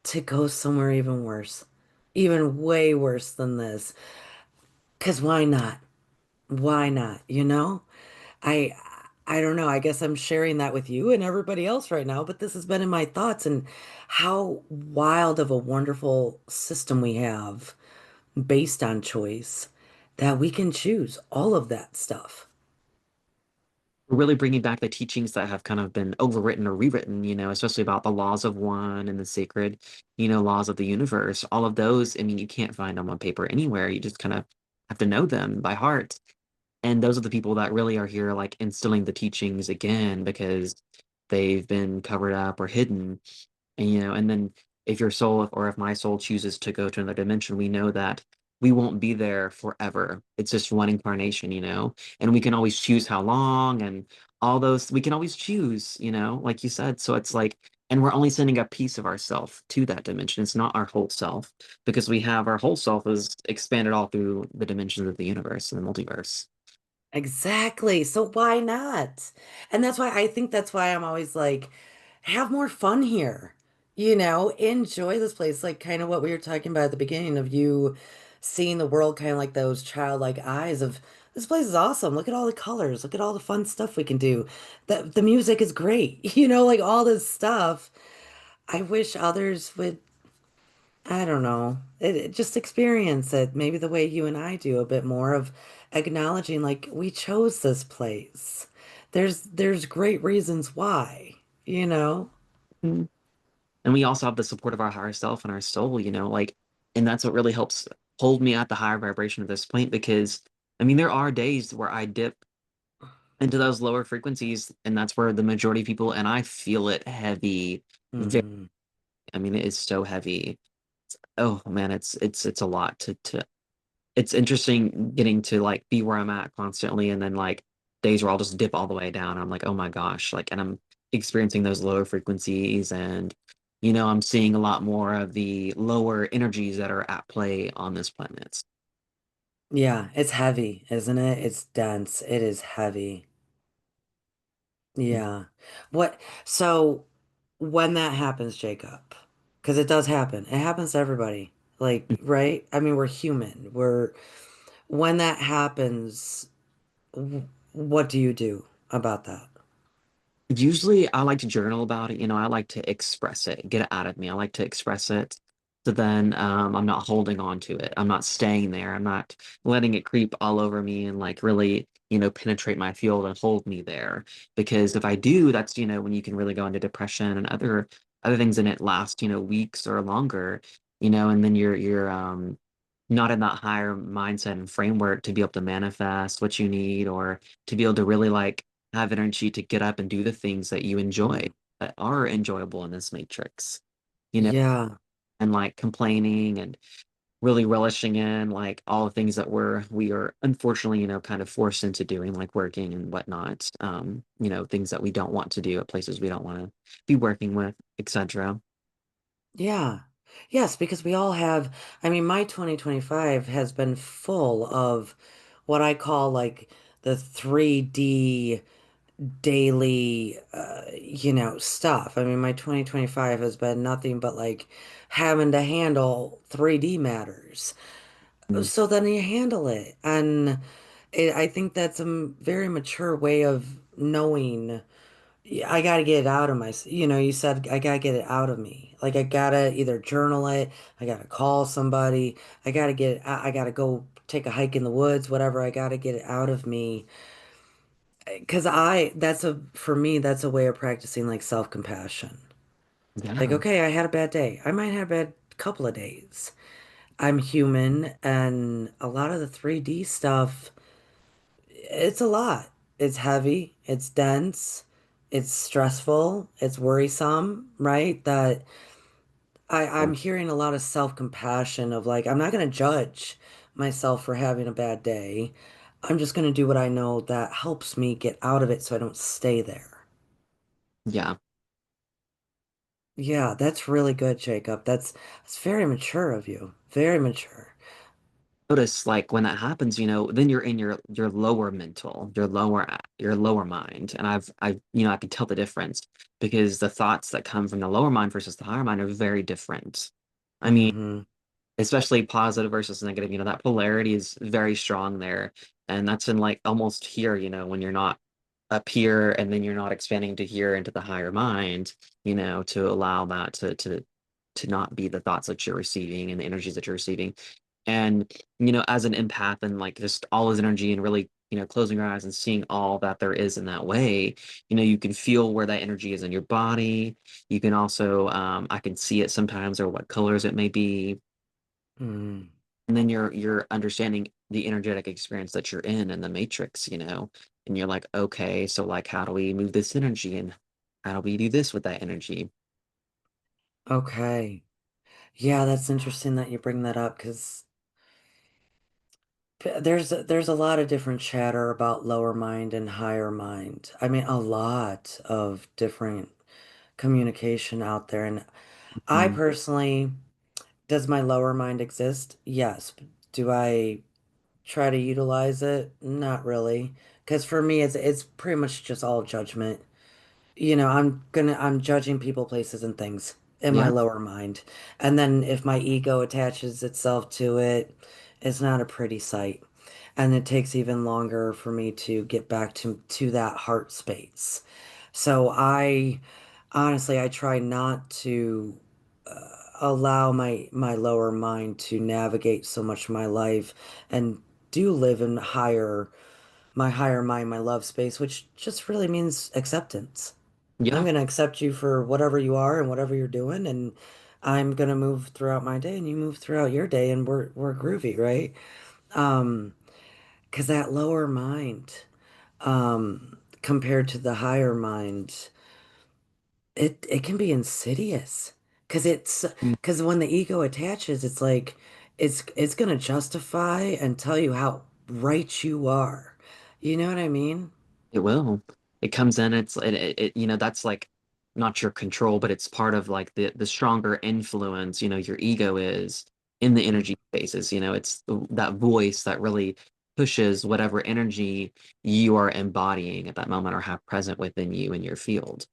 to go somewhere even worse, even way worse than this. Because why not? Why not? I I don't know. I guess I'm sharing that with you and everybody else right now, but this has been in my thoughts and how wild of a wonderful system we have based on choice that we can choose all of that stuff. We're really bringing back the teachings that have kind of been overwritten or rewritten, especially about the laws of one and the sacred, laws of the universe. All of those, I mean, you can't find them on paper anywhere. You just kind of have to know them by heart. And those are the people that really are here, like instilling the teachings again because they've been covered up or hidden. And then if your soul or if my soul chooses to go to another dimension, we know that we won't be there forever. It's just one incarnation, and we can always choose how long and all those, we can always choose, like you said. So it's like, and we're only sending a piece of ourself to that dimension. It's not our whole self because we have our whole self is expanded all through the dimensions of the universe and the multiverse. Exactly. So why not? And that's why I think that's why I'm always like, have more fun here. Enjoy this place. Like kind of what we were talking about at the beginning of you seeing the world kind of like those childlike eyes of this place is awesome. Look at all the colors. Look at all the fun stuff we can do. The music is great. Like all this stuff. I wish others would I don't know. Just experience it, maybe the way you and I do a bit more of acknowledging like we chose this place. There's great reasons why, you know? Mhm. And we also have the support of our higher self and our soul, like, and that's what really helps hold me at the higher vibration of this point because I mean, there are days where I dip into those lower frequencies, and that's where the majority of people, and I feel it heavy. Hmm. I mean, it is so heavy. Oh man, it's a lot to it's interesting getting to like be where I'm at constantly and then like days where I'll just dip all the way down. I'm like, oh my gosh, like and I'm experiencing those lower frequencies and I'm seeing a lot more of the lower energies that are at play on this planet. Yeah, it's heavy, isn't it? It's dense. It is heavy. Yeah. What, so when that happens, Jacob, because it does happen, it happens to everybody. Like, right? I mean, we're human. When that happens, what do you do about that? Usually I like to journal about it, I like to express it, get it out of me. I like to express it. So then I'm not holding on to it. I'm not staying there. I'm not letting it creep all over me and like really, penetrate my field and hold me there. Because if I do, that's, when you can really go into depression and other things and it lasts, weeks or longer, and then you're not in that higher mindset and framework to be able to manifest what you need or to be able to really like have energy to get up and do the things that you enjoy that are enjoyable in this matrix, you know, Yeah. and like complaining and really relishing in like all the things that we are unfortunately, kind of forced into doing, like working and whatnot. Things that we don't want to do at places we don't want to be working with, etc. Yeah. Yes, because we all have, I mean, my 2025 has been full of what I call like the 3D daily, stuff. I mean, my 2025 has been nothing but like having to handle 3D matters. Mm. So then you handle it. And I think that's a very mature way of knowing. Yeah, I gotta get it out of my, you said I gotta get it out of me. Like I gotta either journal it, I gotta call somebody, I gotta get it, I gotta go take a hike in the woods, whatever. I gotta get it out of me. Because for me, that's a way of practicing like self-compassion. Like, Yeah. okay, I had a bad day. I might have a bad couple of days. I'm human, and a lot of the 3D stuff, it's a lot. It's heavy, it's dense, it's stressful, it's worrisome, right? That I'm hearing a lot of self-compassion of like, I'm not going to judge myself for having a bad day. I'm just going to do what I know that helps me get out of it so I don't stay there. Yeah. Yeah, that's really good, Jacob. That's very mature of you. Very mature. Notice like when that happens, then you're in your lower mental, your lower mind. And I can tell the difference because the thoughts that come from the lower mind versus the higher mind are very different. I mean, Hmm. especially positive versus negative, that polarity is very strong there. And that's in like almost here, when you're not up here and then you're not expanding to here into the higher mind, to allow that to not be the thoughts that you're receiving and the energies that you're receiving. And, as an empath and like just all his energy and really, closing your eyes and seeing all that there is in that way, you can feel where that energy is in your body. You can also, I can see it sometimes or what colors it may be. Mm. And then you're understanding the energetic experience that you're in the matrix, and you're like, okay, so like, how do we move this energy and how do we do this with that energy? Okay. Yeah, that's interesting that you bring that up because there's a lot of different chatter about lower mind and higher mind. I mean, a lot of different communication out there. And I Mm. personally, does my lower mind exist? Yes. Do I try to utilize it? Not really. Because for me, it's pretty much just all judgment. I'm judging people, places, and things in my Yeah. lower mind. And then if my ego attaches itself to it, it's not a pretty sight. And it takes even longer for me to get back to that heart space. So I honestly I try not to allow my lower mind to navigate so much of my life and do live in higher mind, my love space, which just really means acceptance. I'm Yeah. going to accept you for whatever you are and whatever you're doing, and I'm going to move throughout my day and you move throughout your day, and we're groovy, right? Um, because that lower mind, compared to the higher mind, it can be insidious. Because Mm. because when the ego attaches, it's like it's going to justify and tell you how right you are. You know what I mean? It will. It comes in, that's like not your control, but it's part of like the stronger influence, your ego is in the energy spaces. It's that voice that really pushes whatever energy you are embodying at that moment or have present within you in your field.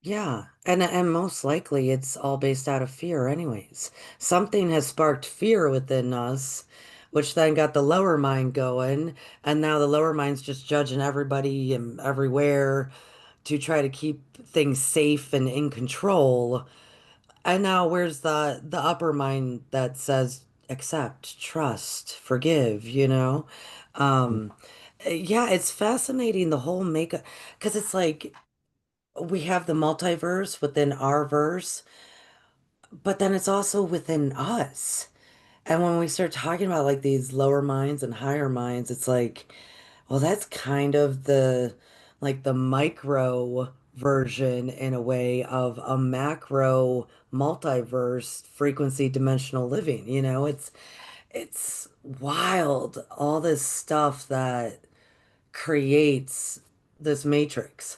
Yeah, and most likely it's all based out of fear anyways. Something has sparked fear within us, which then got the lower mind going, and now the lower mind's just judging everybody and everywhere to try to keep things safe and in control. And now where's the upper mind that says accept, trust, forgive, you know? Um, yeah, it's fascinating the whole makeup because it's like we have the multiverse within our verse, but then it's also within us. And when we start talking about like these lower minds and higher minds, it's like, well, that's kind of the micro version in a way of a macro multiverse frequency dimensional living. It's wild, all this stuff that creates this matrix.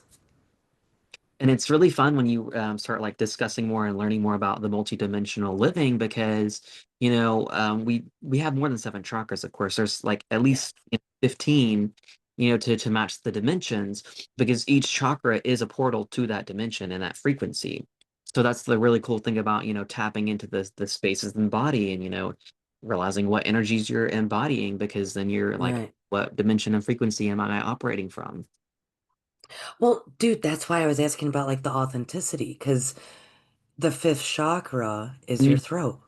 And it's really fun when you start like discussing more and learning more about the multidimensional living because we have more than seven chakras. Of course, there's like at Yeah. least 15, to match the dimensions because each chakra is a portal to that dimension and that frequency. So that's the really cool thing about tapping into the spaces in the body and realizing what energies you're embodying because then you're like, Right. what dimension and frequency am I operating from? Well, dude, that's why I was asking about like the authenticity, because the fifth chakra is your throat.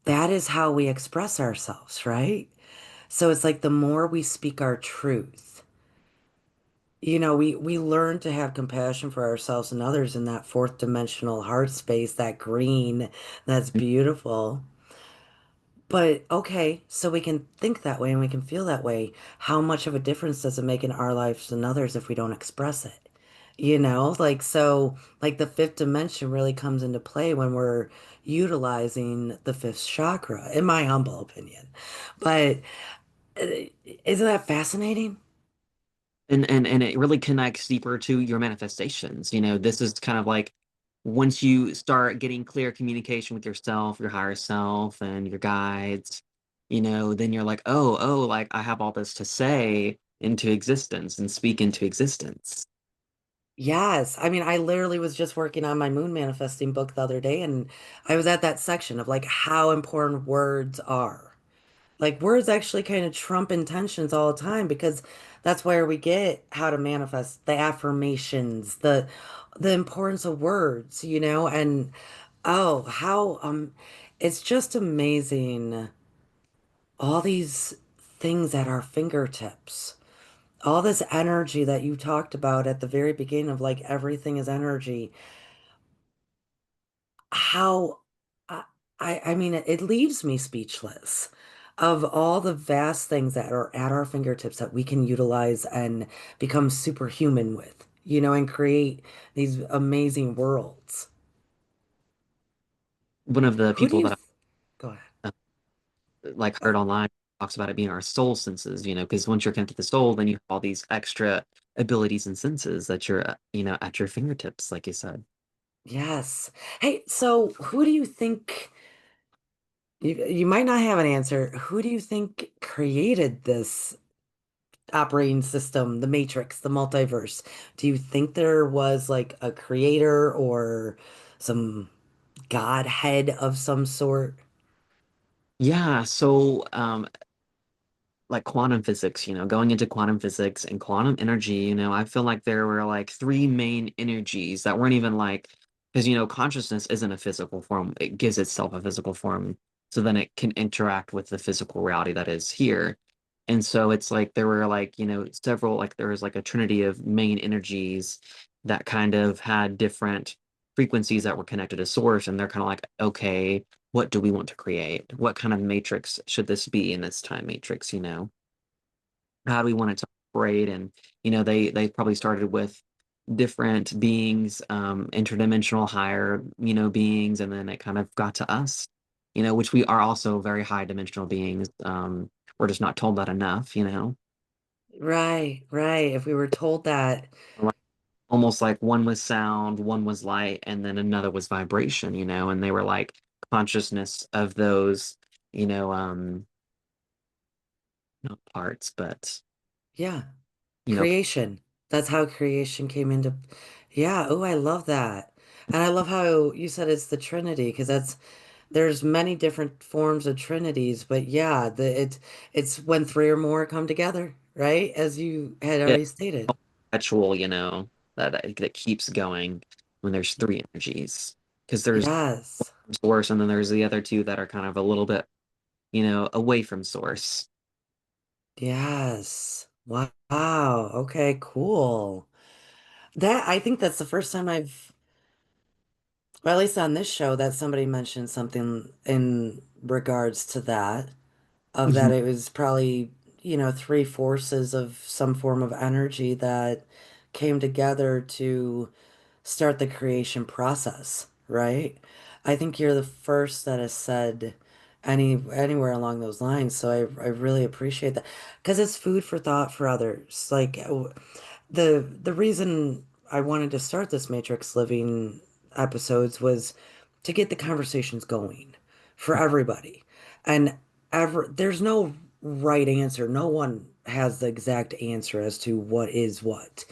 That is how we express ourselves, right? So it's like the more we speak our truth, we learn to have compassion for ourselves and others in that fourth dimensional heart space, that green, that's beautiful. But okay, so we can think that way and we can feel that way. How much of a difference does it make in our lives and others if we don't express it? Like the fifth dimension really comes into play when we're utilizing the fifth chakra, in my humble opinion. But uh, isn't that fascinating? And it really connects deeper to your manifestations. This is kind of like once you start getting clear communication with yourself, your higher self, and your guides, then you're like, oh, like I have all this to say into existence and speak into existence. Yes. I mean, I literally was just working on my moon manifesting book the other day, and I was at that section of like how important words are. Like words actually kind of trump intentions all the time because that's where we get how to manifest the affirmations, the importance of words, and oh, how it's just amazing all these things at our fingertips. All this energy that you talked about at the very beginning of like everything is energy. How I I mean it leaves me speechless of all the vast things that are at our fingertips that we can utilize and become superhuman with, and create these amazing worlds. one of the Who do people you that go ahead? I like Uh, heard online talks about it being our soul senses, because once you're connected to the soul, then you have all these extra abilities and senses that you're, at your fingertips, like you said. yes. Hey, so who do you think you might not have an answer. Who do you think created this operating system, the Matrix, the multiverse? Do you think there was like a creator or some godhead of some sort? Yeah, so like quantum physics, going into quantum physics and quantum energy, I feel like there were like three main energies that weren't even like, because, consciousness isn't a physical form. It gives itself a physical form. So then it can interact with the physical reality that is here. And so it's like there were like, several, like there was like a trinity of main energies that kind of had different frequencies that were connected to source. And they're kind of like, okay, what do we want to create? What kind of matrix should this be in this time matrix, How do we want it to operate? And, they probably started with different beings, interdimensional higher, beings, and then it kind of got to us, which we are also very high dimensional beings. We're just not told that enough. Right, right. If we were told that, Like, almost like one was sound, one was light, and then another was vibration, and they were like consciousness of those, you know, um, not parts, but yeah, you know, creation. That's how creation came into. Yeah, oh, I love that. And I love how you said it's the Trinity because there's many different forms of Trinities, but yeah, it's when three or more come together, right? As you had yeah, already stated. perpetual, that keeps going when there's three energies. Because there's Yes. source, and then there's the other two that are kind of a little bit, away from source. Yes. Wow. Okay, cool. That I think that's the first time well, at least on this show, that somebody mentioned something in regards to that, of that Mhm. it was probably, three forces of some form of energy that came together to start the creation process, right? I think you're the first that has said anywhere along those lines, so I really appreciate that because it's food for thought for others. Like the reason I wanted to start this Matrix Living episodes was to get the conversations going for everybody. And there's no right answer. No one has the exact answer as to what is what.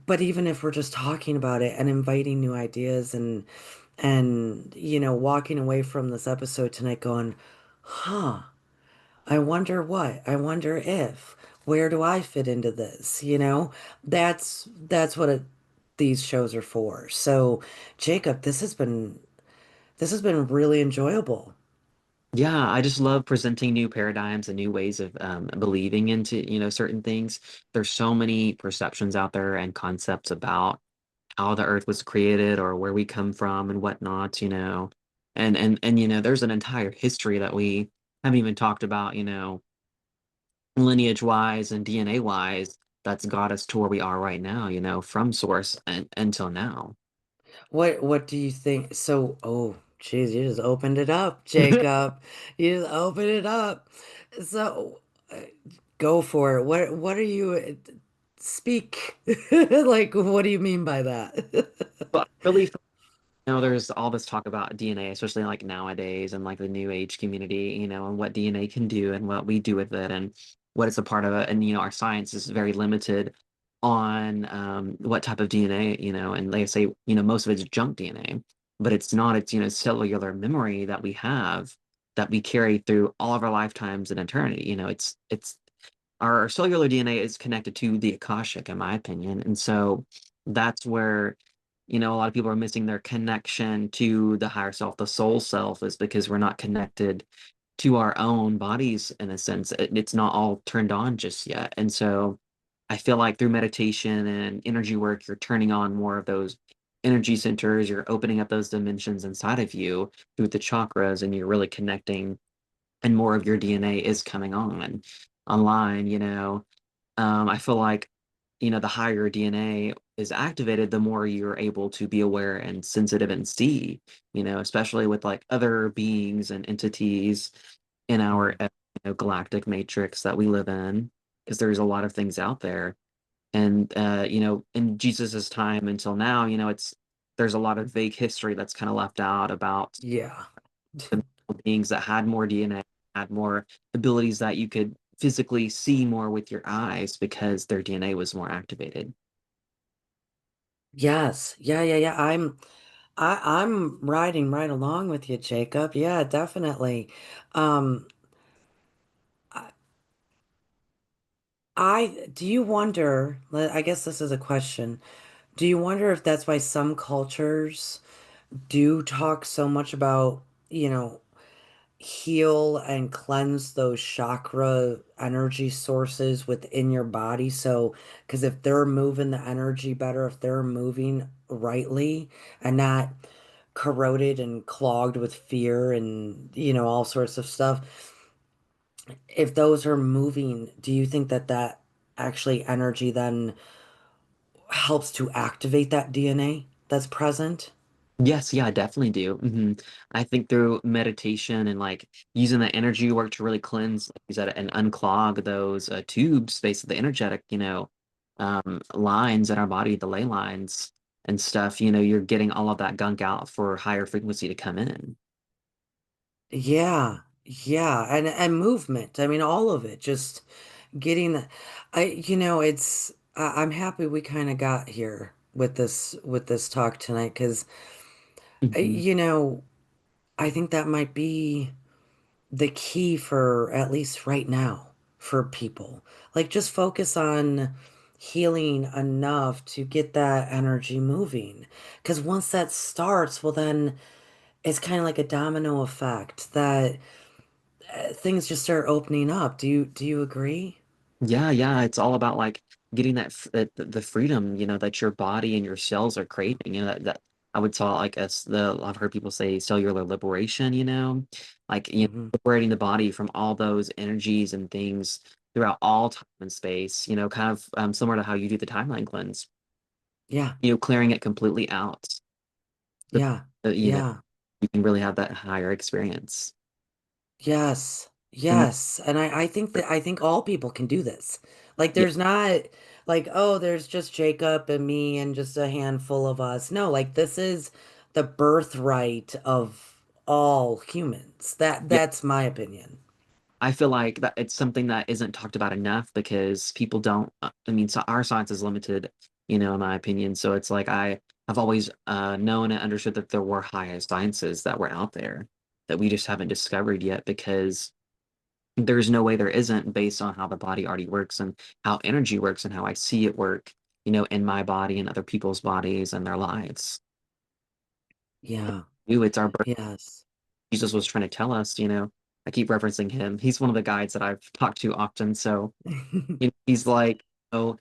But even if we're just talking about it and inviting new ideas and walking away from this episode tonight going, huh, I wonder what, I wonder if, where do I fit into this? That's what these shows are for. So, Jacob, this has been really enjoyable. Yeah, I just love presenting new paradigms and new ways of believing into, certain things. There's so many perceptions out there and concepts about how the earth was created or where we come from and whatnot, and there's an entire history that we haven't even talked about, lineage wise and DNA wise, that's got us to where we are right now, from source and until now. What do you think? So, oh, geez, you just opened it up, Jacob. You just opened it up. So, go for it. What are you speak? Like, what do you mean by that? But I really there's all this talk about DNA, especially like nowadays and like the new age community, and what DNA can do and what we do with it and what it's a part of it. And, our science is very limited on what type of DNA, and they say, most of it's junk DNA, but it's not, it's, cellular memory that we have that we carry through all of our lifetimes and eternity. It's our cellular DNA is connected to the Akashic, in my opinion. And so that's where, a lot of people are missing their connection to the higher self, the soul self, is because we're not connected to our own bodies in a sense. It's not all turned on just yet. And so I feel like through meditation and energy work, you're turning on more of those energy centers, you're opening up those dimensions inside of you through the chakras, and you're really connecting, and more of your DNA is coming online. I feel like, the higher DNA is activated, the more you're able to be aware and sensitive and see, especially with like other beings and entities in our Mhm. galactic matrix that we live in, because there's a lot of things out there. And in Jesus's time until now, there's a lot of vague history that's kind of left out about Yeah. the beings that had more DNA, had more abilities that you could physically see more with your eyes because their DNA was more activated. Yes. Yeah, yeah, yeah. I'm riding right along with you, Jacob. Yeah, definitely. Um, I, I do you wonder, I guess this is a question. Do you wonder if that's why some cultures do talk so much about, you know, heal and cleanse those chakra energy sources within your body? So, because if they're moving the energy better, if they're moving rightly and not corroded and clogged with fear and, all sorts of stuff, if those are moving, do you think that that actually energy then helps to activate that DNA that's present? Yes, yeah, I definitely do. I think through meditation and like using the energy work to really cleanse, like you said, and unclog those tubes, basically the energetic, lines in our body, the ley lines and stuff, you're getting all of that gunk out for higher frequency to come in. Yeah, yeah, and movement. I mean, all of it. Just getting the, I'm happy we kind of got here with this talk tonight because, hmm you know, I think that might be the key for at least right now for people. Like, just focus on healing enough to get that energy moving. Because once that starts, well, then it's kind of like a domino effect that things just start opening up. Do you agree? Yeah, yeah, it's all about like getting the freedom, that your body and your cells are craving. That I would call it like I've heard people say cellular liberation, like Hmm. liberating the body from all those energies and things throughout all time and space, kind of similar to how you do the timeline cleanse, Yeah, clearing it completely out. So, yeah, you know, yeah. you can really have that higher experience. Yes, And then, yes. And I think all people can do this. Like yeah, there's not like, oh, there's just Jacob and me and just a handful of us. No, like this is the birthright of all humans. yeah. That's my opinion. I feel like that it's something that isn't talked about enough because people don't. I mean, so our science is limited, in my opinion. So it's like I've always known and understood that there were higher sciences that were out there that we just haven't discovered yet because there's no way there isn't based on how the body already works and how energy works and how I see it work, in my body and other people's bodies and their lives. Yeah. It's our birth. Yes. Jesus was trying to tell us, I keep referencing him. He's one of the guides that I've talked to often. So he's like, oh,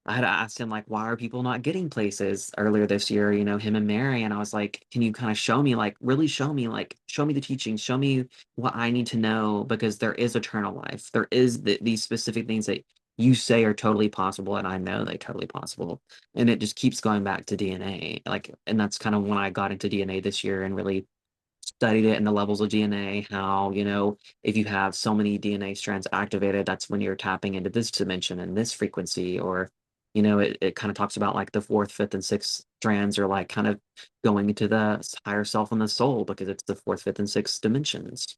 I had asked him like, why are people not getting places earlier this year? Him and Mary, and I was like, can you kind of show me, like, really show me, like, show me the teachings, show me what I need to know because there is eternal life. There is these specific things that you say are totally possible, and I know they're totally possible. And it just keeps going back to DNA, like, and that's kind of when I got into DNA this year and really studied it in the levels of DNA, how, if you have so many DNA strands activated, that's when you're tapping into this dimension and this frequency, or, it kind of talks about like the fourth, fifth, and sixth strands are like kind of going into the higher self and the soul because it's the fourth, fifth, and sixth dimensions.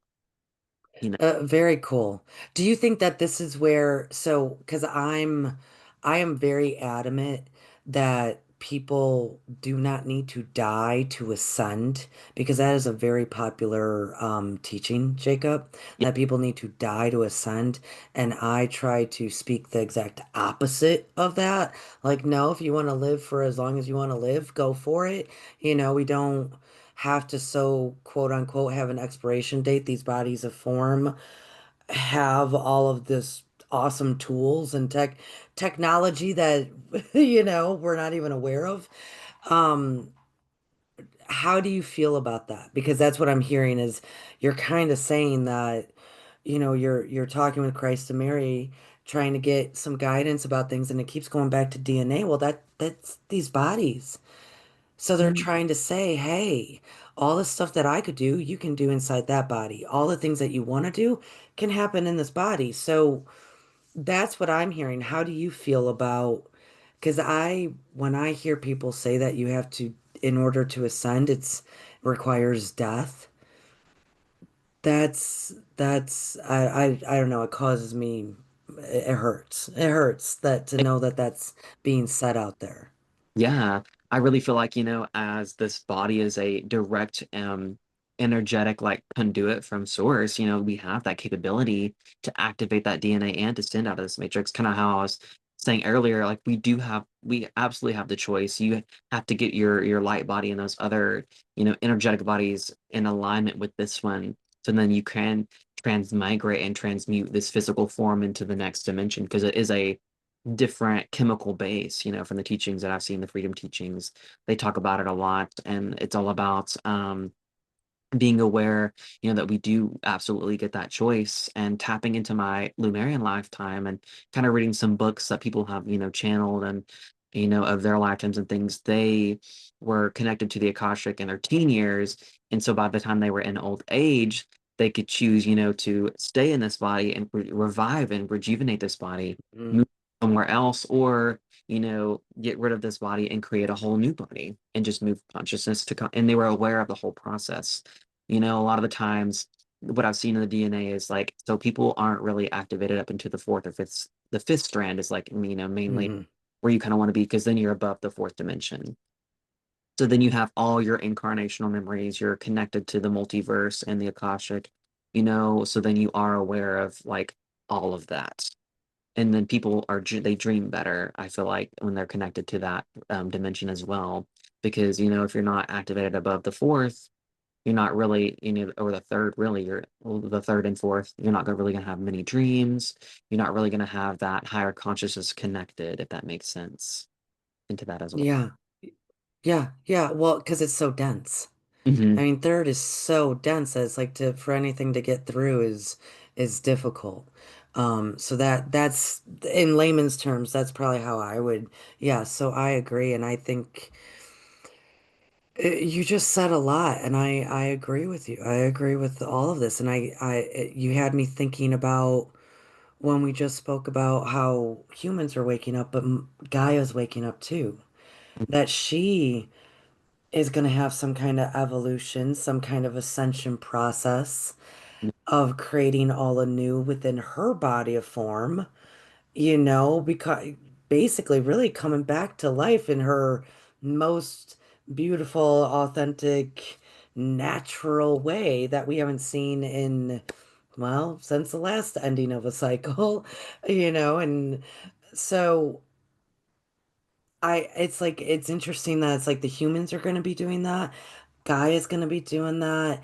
You know, Very cool. Do you think that this is where, so, because I am very adamant that people do not need to die to ascend, because that is a very popular teaching, Jacob, yeah, that people need to die to ascend. And I try to speak the exact opposite of that. Like, no, if you want to live for as long as you want to live, go for it. We don't have to so quote unquote have an expiration date. These bodies of form have all of this awesome tools and technology that we're not even aware of. Um, how do you feel about that? Because that's what I'm hearing is you're kind of saying that, you're talking with Christ and Mary trying to get some guidance about things, and it keeps going back to DNA. Well, that's these bodies. So they're Mm. trying to say, hey, all the stuff that I could do, you can do inside that body. All the things that you want to do can happen in this body. So that's what I'm hearing. How do you feel about, because when I hear people say that you have to, in order to ascend, requires death. I don't know, it causes me, it hurts. It hurts that to know that that's being said out there. Yeah, I really feel like, as this body is a direct energetic like conduit from source, we have that capability to activate that DNA and to send out of this matrix. Kind of how I was saying earlier, like we absolutely have the choice. You have to get your light body and those other, energetic bodies in alignment with this one. So then you can transmigrate and transmute this physical form into the next dimension because it is a different chemical base, from the teachings that I've seen, the freedom teachings. They talk about it a lot, and it's all about being aware, that we do absolutely get that choice and tapping into my Lumerian lifetime and kind of reading some books that people have, channeled and, of their lifetimes and things. They were connected to the Akashic in their teen years. And so by the time they were in old age, they could choose, to stay in this body and revive and rejuvenate this body, Mm, move somewhere else, or get rid of this body and create a whole new body and just move consciousness and they were aware of the whole process. A lot of the times what I've seen in the DNA is like, so people aren't really activated up into the fourth or fifth. The fifth strand is like, mainly mhm. where you kind of want to be because then you're above the fourth dimension. So then you have all your incarnational memories, you're connected to the multiverse and the Akashic, so then you are aware of like all of that. And then people they dream better, I feel like, when they're connected to that dimension as well. Because, if you're not activated above the fourth, you're not really, or the third, really, well, the third and fourth, you're not really going to have many dreams. You're not really going to have that higher consciousness connected, if that makes sense, into that as well. Yeah. Yeah. Yeah. Well, because it's so dense. I Hmm. mean, third is so dense that it's like for anything to get through is difficult. So that's in layman's terms, that's probably how I would, yeah, so I agree. And I think you just said a lot, and I agree with you. I agree with all of this. And you had me thinking about when we just spoke about how humans are waking up, but Gaia's waking up too. That she is going to have some kind of evolution, some kind of ascension process of creating all anew within her body of form, because basically really coming back to life in her most beautiful, authentic, natural way that we haven't seen in, well, since the last ending of a cycle, and so it's like, it's interesting that it's like the humans are going to be doing that. Guy is going to be doing that.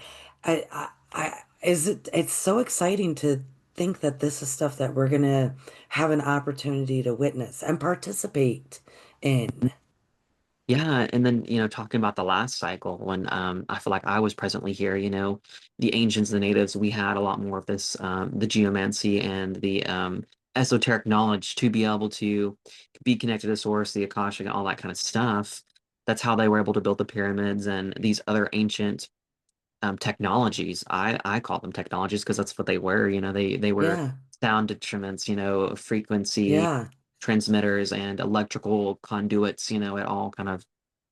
It's so exciting to think that this is stuff that we're going to have an opportunity to witness and participate in. Yeah, and then talking about the last cycle when I feel like I was presently here, the ancients, the natives, we had a lot more of this the geomancy and the esoteric knowledge to be able to be connected to source, the Akashic, and all that kind of stuff. That's how they were able to build the pyramids and these other ancient technologies. I call them technologies because that's what they were. They were Yeah, sound instruments, frequency yeah, transmitters and electrical conduits. It all kind of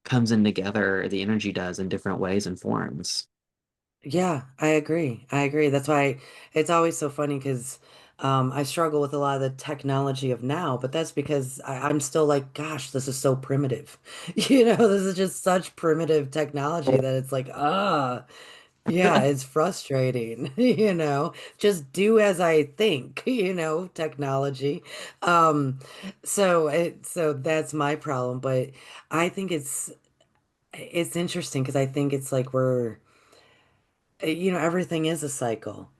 comes in together. The energy does in different ways and forms. yeah, I agree. I agree. That's why it's always so funny because I struggle with a lot of the technology of now, but that's because I'm still like, gosh, this is so primitive. This is just such primitive technology that it's like, yeah, it's frustrating, just do as I think, technology. Um, so that's my problem, but I think it's interesting because I think it's like everything is a cycle.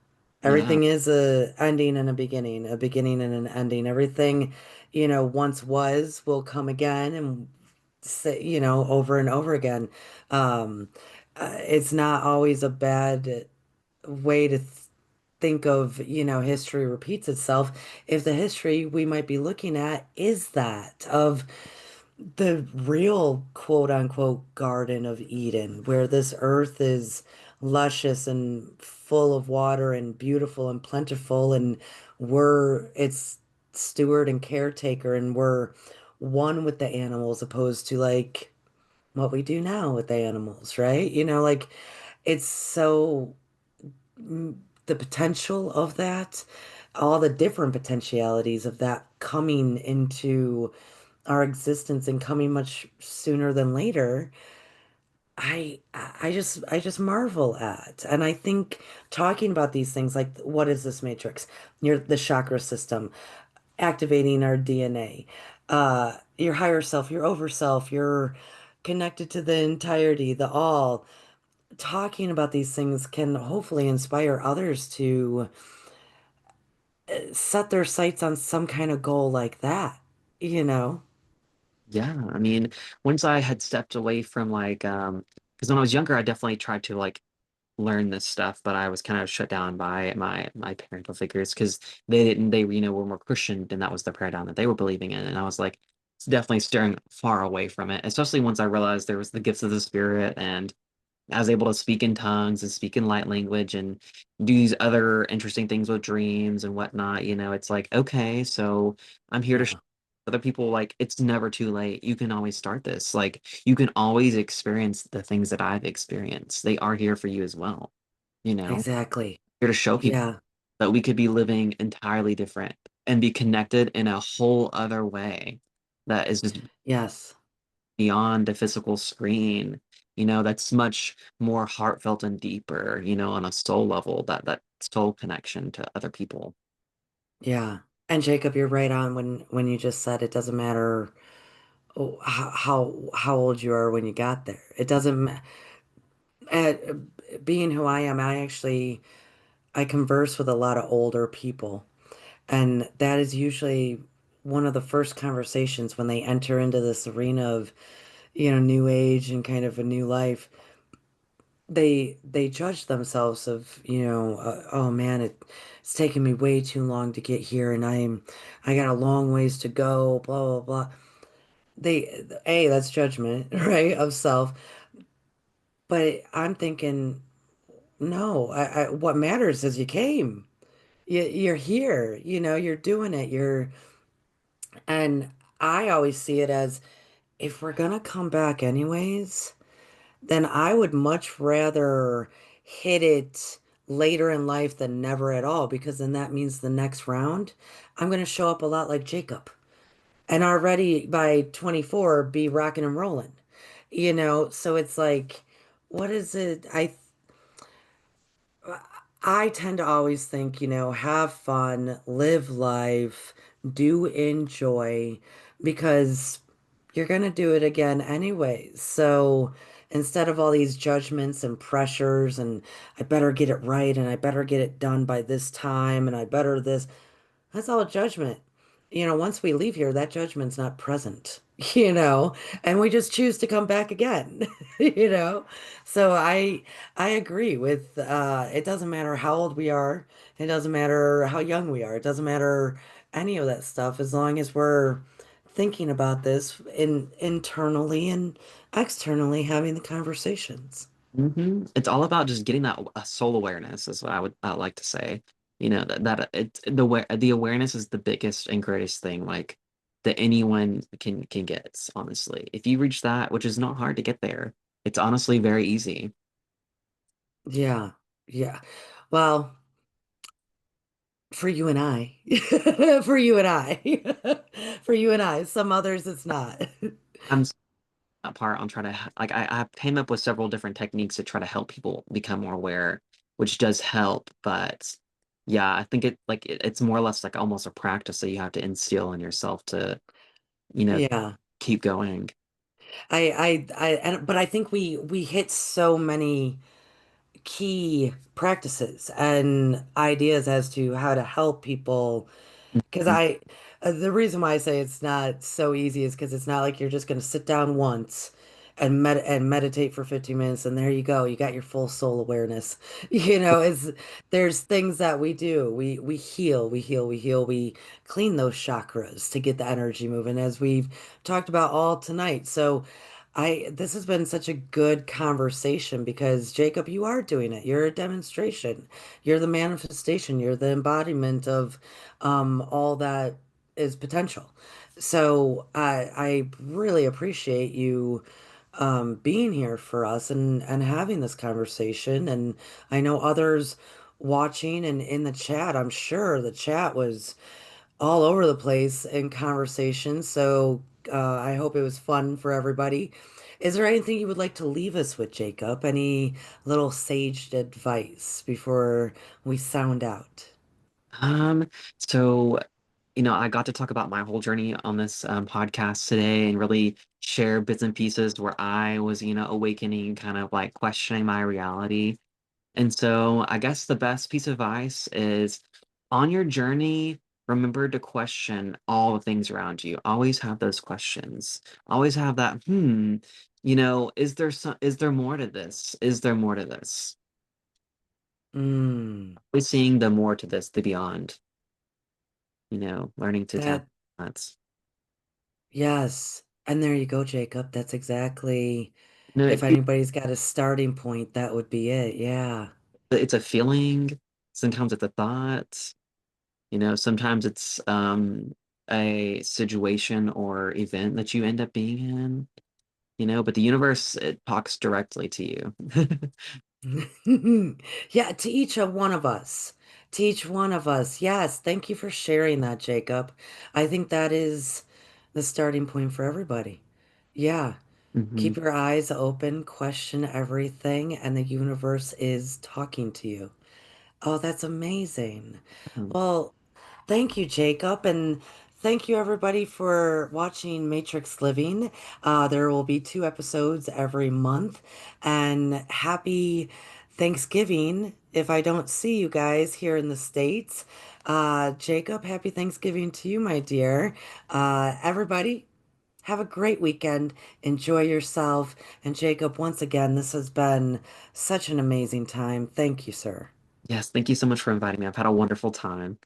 Yeah. Everything is a ending and a beginning and an ending. Everything, once was will come again and say, over and over again. Um, it's not always a bad way to think of, history repeats itself, if the history we might be looking at is that of the real quote unquote Garden of Eden, where this earth is luscious and full of water and beautiful and plentiful, and we're its steward and caretaker, and we're one with the animals, opposed to like what we do now with the animals, right? Like it's so the potential of that, all the different potentialities of that coming into our existence and coming much sooner than later, I just marvel at. And I think talking about these things like what is this matrix? The chakra system, activating our DNA, your higher self, your over self, you're connected to the entirety, the all. Talking about these things can hopefully inspire others to set their sights on some kind of goal like that, you know? Yeah, I mean, once I had stepped away from like because when I was younger, I definitely tried to like learn this stuff, but I was kind of shut down by my parental figures because they were more Christian and that was the paradigm that they were believing in, and I was like it's definitely steering far away from it, especially once I realized there was the gifts of the spirit and I was able to speak in tongues and speak in light language and do these other interesting things with dreams and whatnot. It's like, okay, so I'm here to show Yeah, other people like it's never too late. You can always start this. Like you can always experience the things that I've experienced. They are here for you as well. You know, exactly. here to show people Yeah, that we could be living entirely different and be connected in a whole other way that is just yes. beyond a physical screen, that's much more heartfelt and deeper, on a soul level, that soul connection to other people. Yeah. And Jacob, you're right on when you just said it doesn't matter how old you are when you got there. It doesn't ma being who I am, I converse with a lot of older people, and that is usually one of the first conversations when they enter into this arena of, new age and kind of a new life. They judge themselves of, oh man, it's taken me way too long to get here, and I got a long ways to go, blah blah blah. That's judgment, right, of self. But I'm thinking, no, what matters is you came. You're here, you're doing it. And I always see it as, if we're gonna come back anyways, then I would much rather hit it later in life than never at all, because then that means the next round I'm going to show up a lot like Jacob and already by 24 be rocking and rolling. So it's like, what is it? I tend to always think, have fun, live life, do enjoy, because you're going to do it again anyways. So instead of all these judgments and pressures, and I better get it right, and I better get it done by this time, and I better this, that's all judgment. Once we leave here, that judgment's not present, and we just choose to come back again, you know? So I agree with it doesn't matter how old we are, it doesn't matter how young we are, it doesn't matter any of that stuff, as long as we're thinking about this internally and externally having the conversations. It's all about just getting that soul awareness, is what I like to say. That it's the awareness is the biggest and greatest thing like that anyone can get, honestly. If you reach that, which is not hard to get there, it's honestly very easy. Yeah. Yeah. Well, for you and I. For you and I. For you and I. Some others it's not. I'm apart on trying to like I came up with several different techniques to try to help people become more aware, which does help. But yeah, I think it's more or less like almost a practice that you have to instill in yourself to, you know, Yeah. keep going. But I think we hit so many key practices and ideas as to how to help people. Because the reason why I say it's not so easy is because it's not like you're just going to sit down once and meditate for 15 minutes, and there you go. You got your full soul awareness. You know, is there's things that we do. We heal, we heal, we clean those chakras to get the energy moving as we've talked about all tonight. So I this has been such a good conversation because Jacob, you are doing it. You're a demonstration. You're the manifestation. You're the embodiment of all that is potential. So I really appreciate you being here for us and having this conversation. And I know others watching and in the chat, I'm sure the chat was all over the place in conversation. So I hope it was fun for everybody. Is there anything you would like to leave us with, Jacob? Any little sage advice before we sound out? Um, so, I got to talk about my whole journey on this podcast today and really share bits and pieces where I was, awakening, kind of like questioning my reality. And so I guess the best piece of advice is on your journey, remember to question all the things around you. Always have those questions. Always have that, is there more to this? Is there more to this? Mm, Always seeing the more to this, the beyond, learning to tap that, that. yes. And there you go, Jacob. That's exactly, No, if anybody's got a starting point, that would be it. Yeah. it's a feeling, sometimes it's a thought, sometimes it's a situation or event that you end up being in. But the universe, it talks directly to you. Yeah, to each of one of us. To each one of us. Yes, thank you for sharing that, Jacob. I think that is the starting point for everybody. Yeah, Hmm. keep your eyes open, question everything, and the universe is talking to you. Oh, that's amazing. Well, thank you, Jacob, and thank you everybody for watching Matrix Living. There will be 2 episodes every month, and happy Thanksgiving if I don't see you guys here in the States. Jacob, happy Thanksgiving to you, my dear. Everybody, have a great weekend. Enjoy yourself. And Jacob, once again, this has been such an amazing time. Thank you, sir. Yes, thank you so much for inviting me. I've had a wonderful time.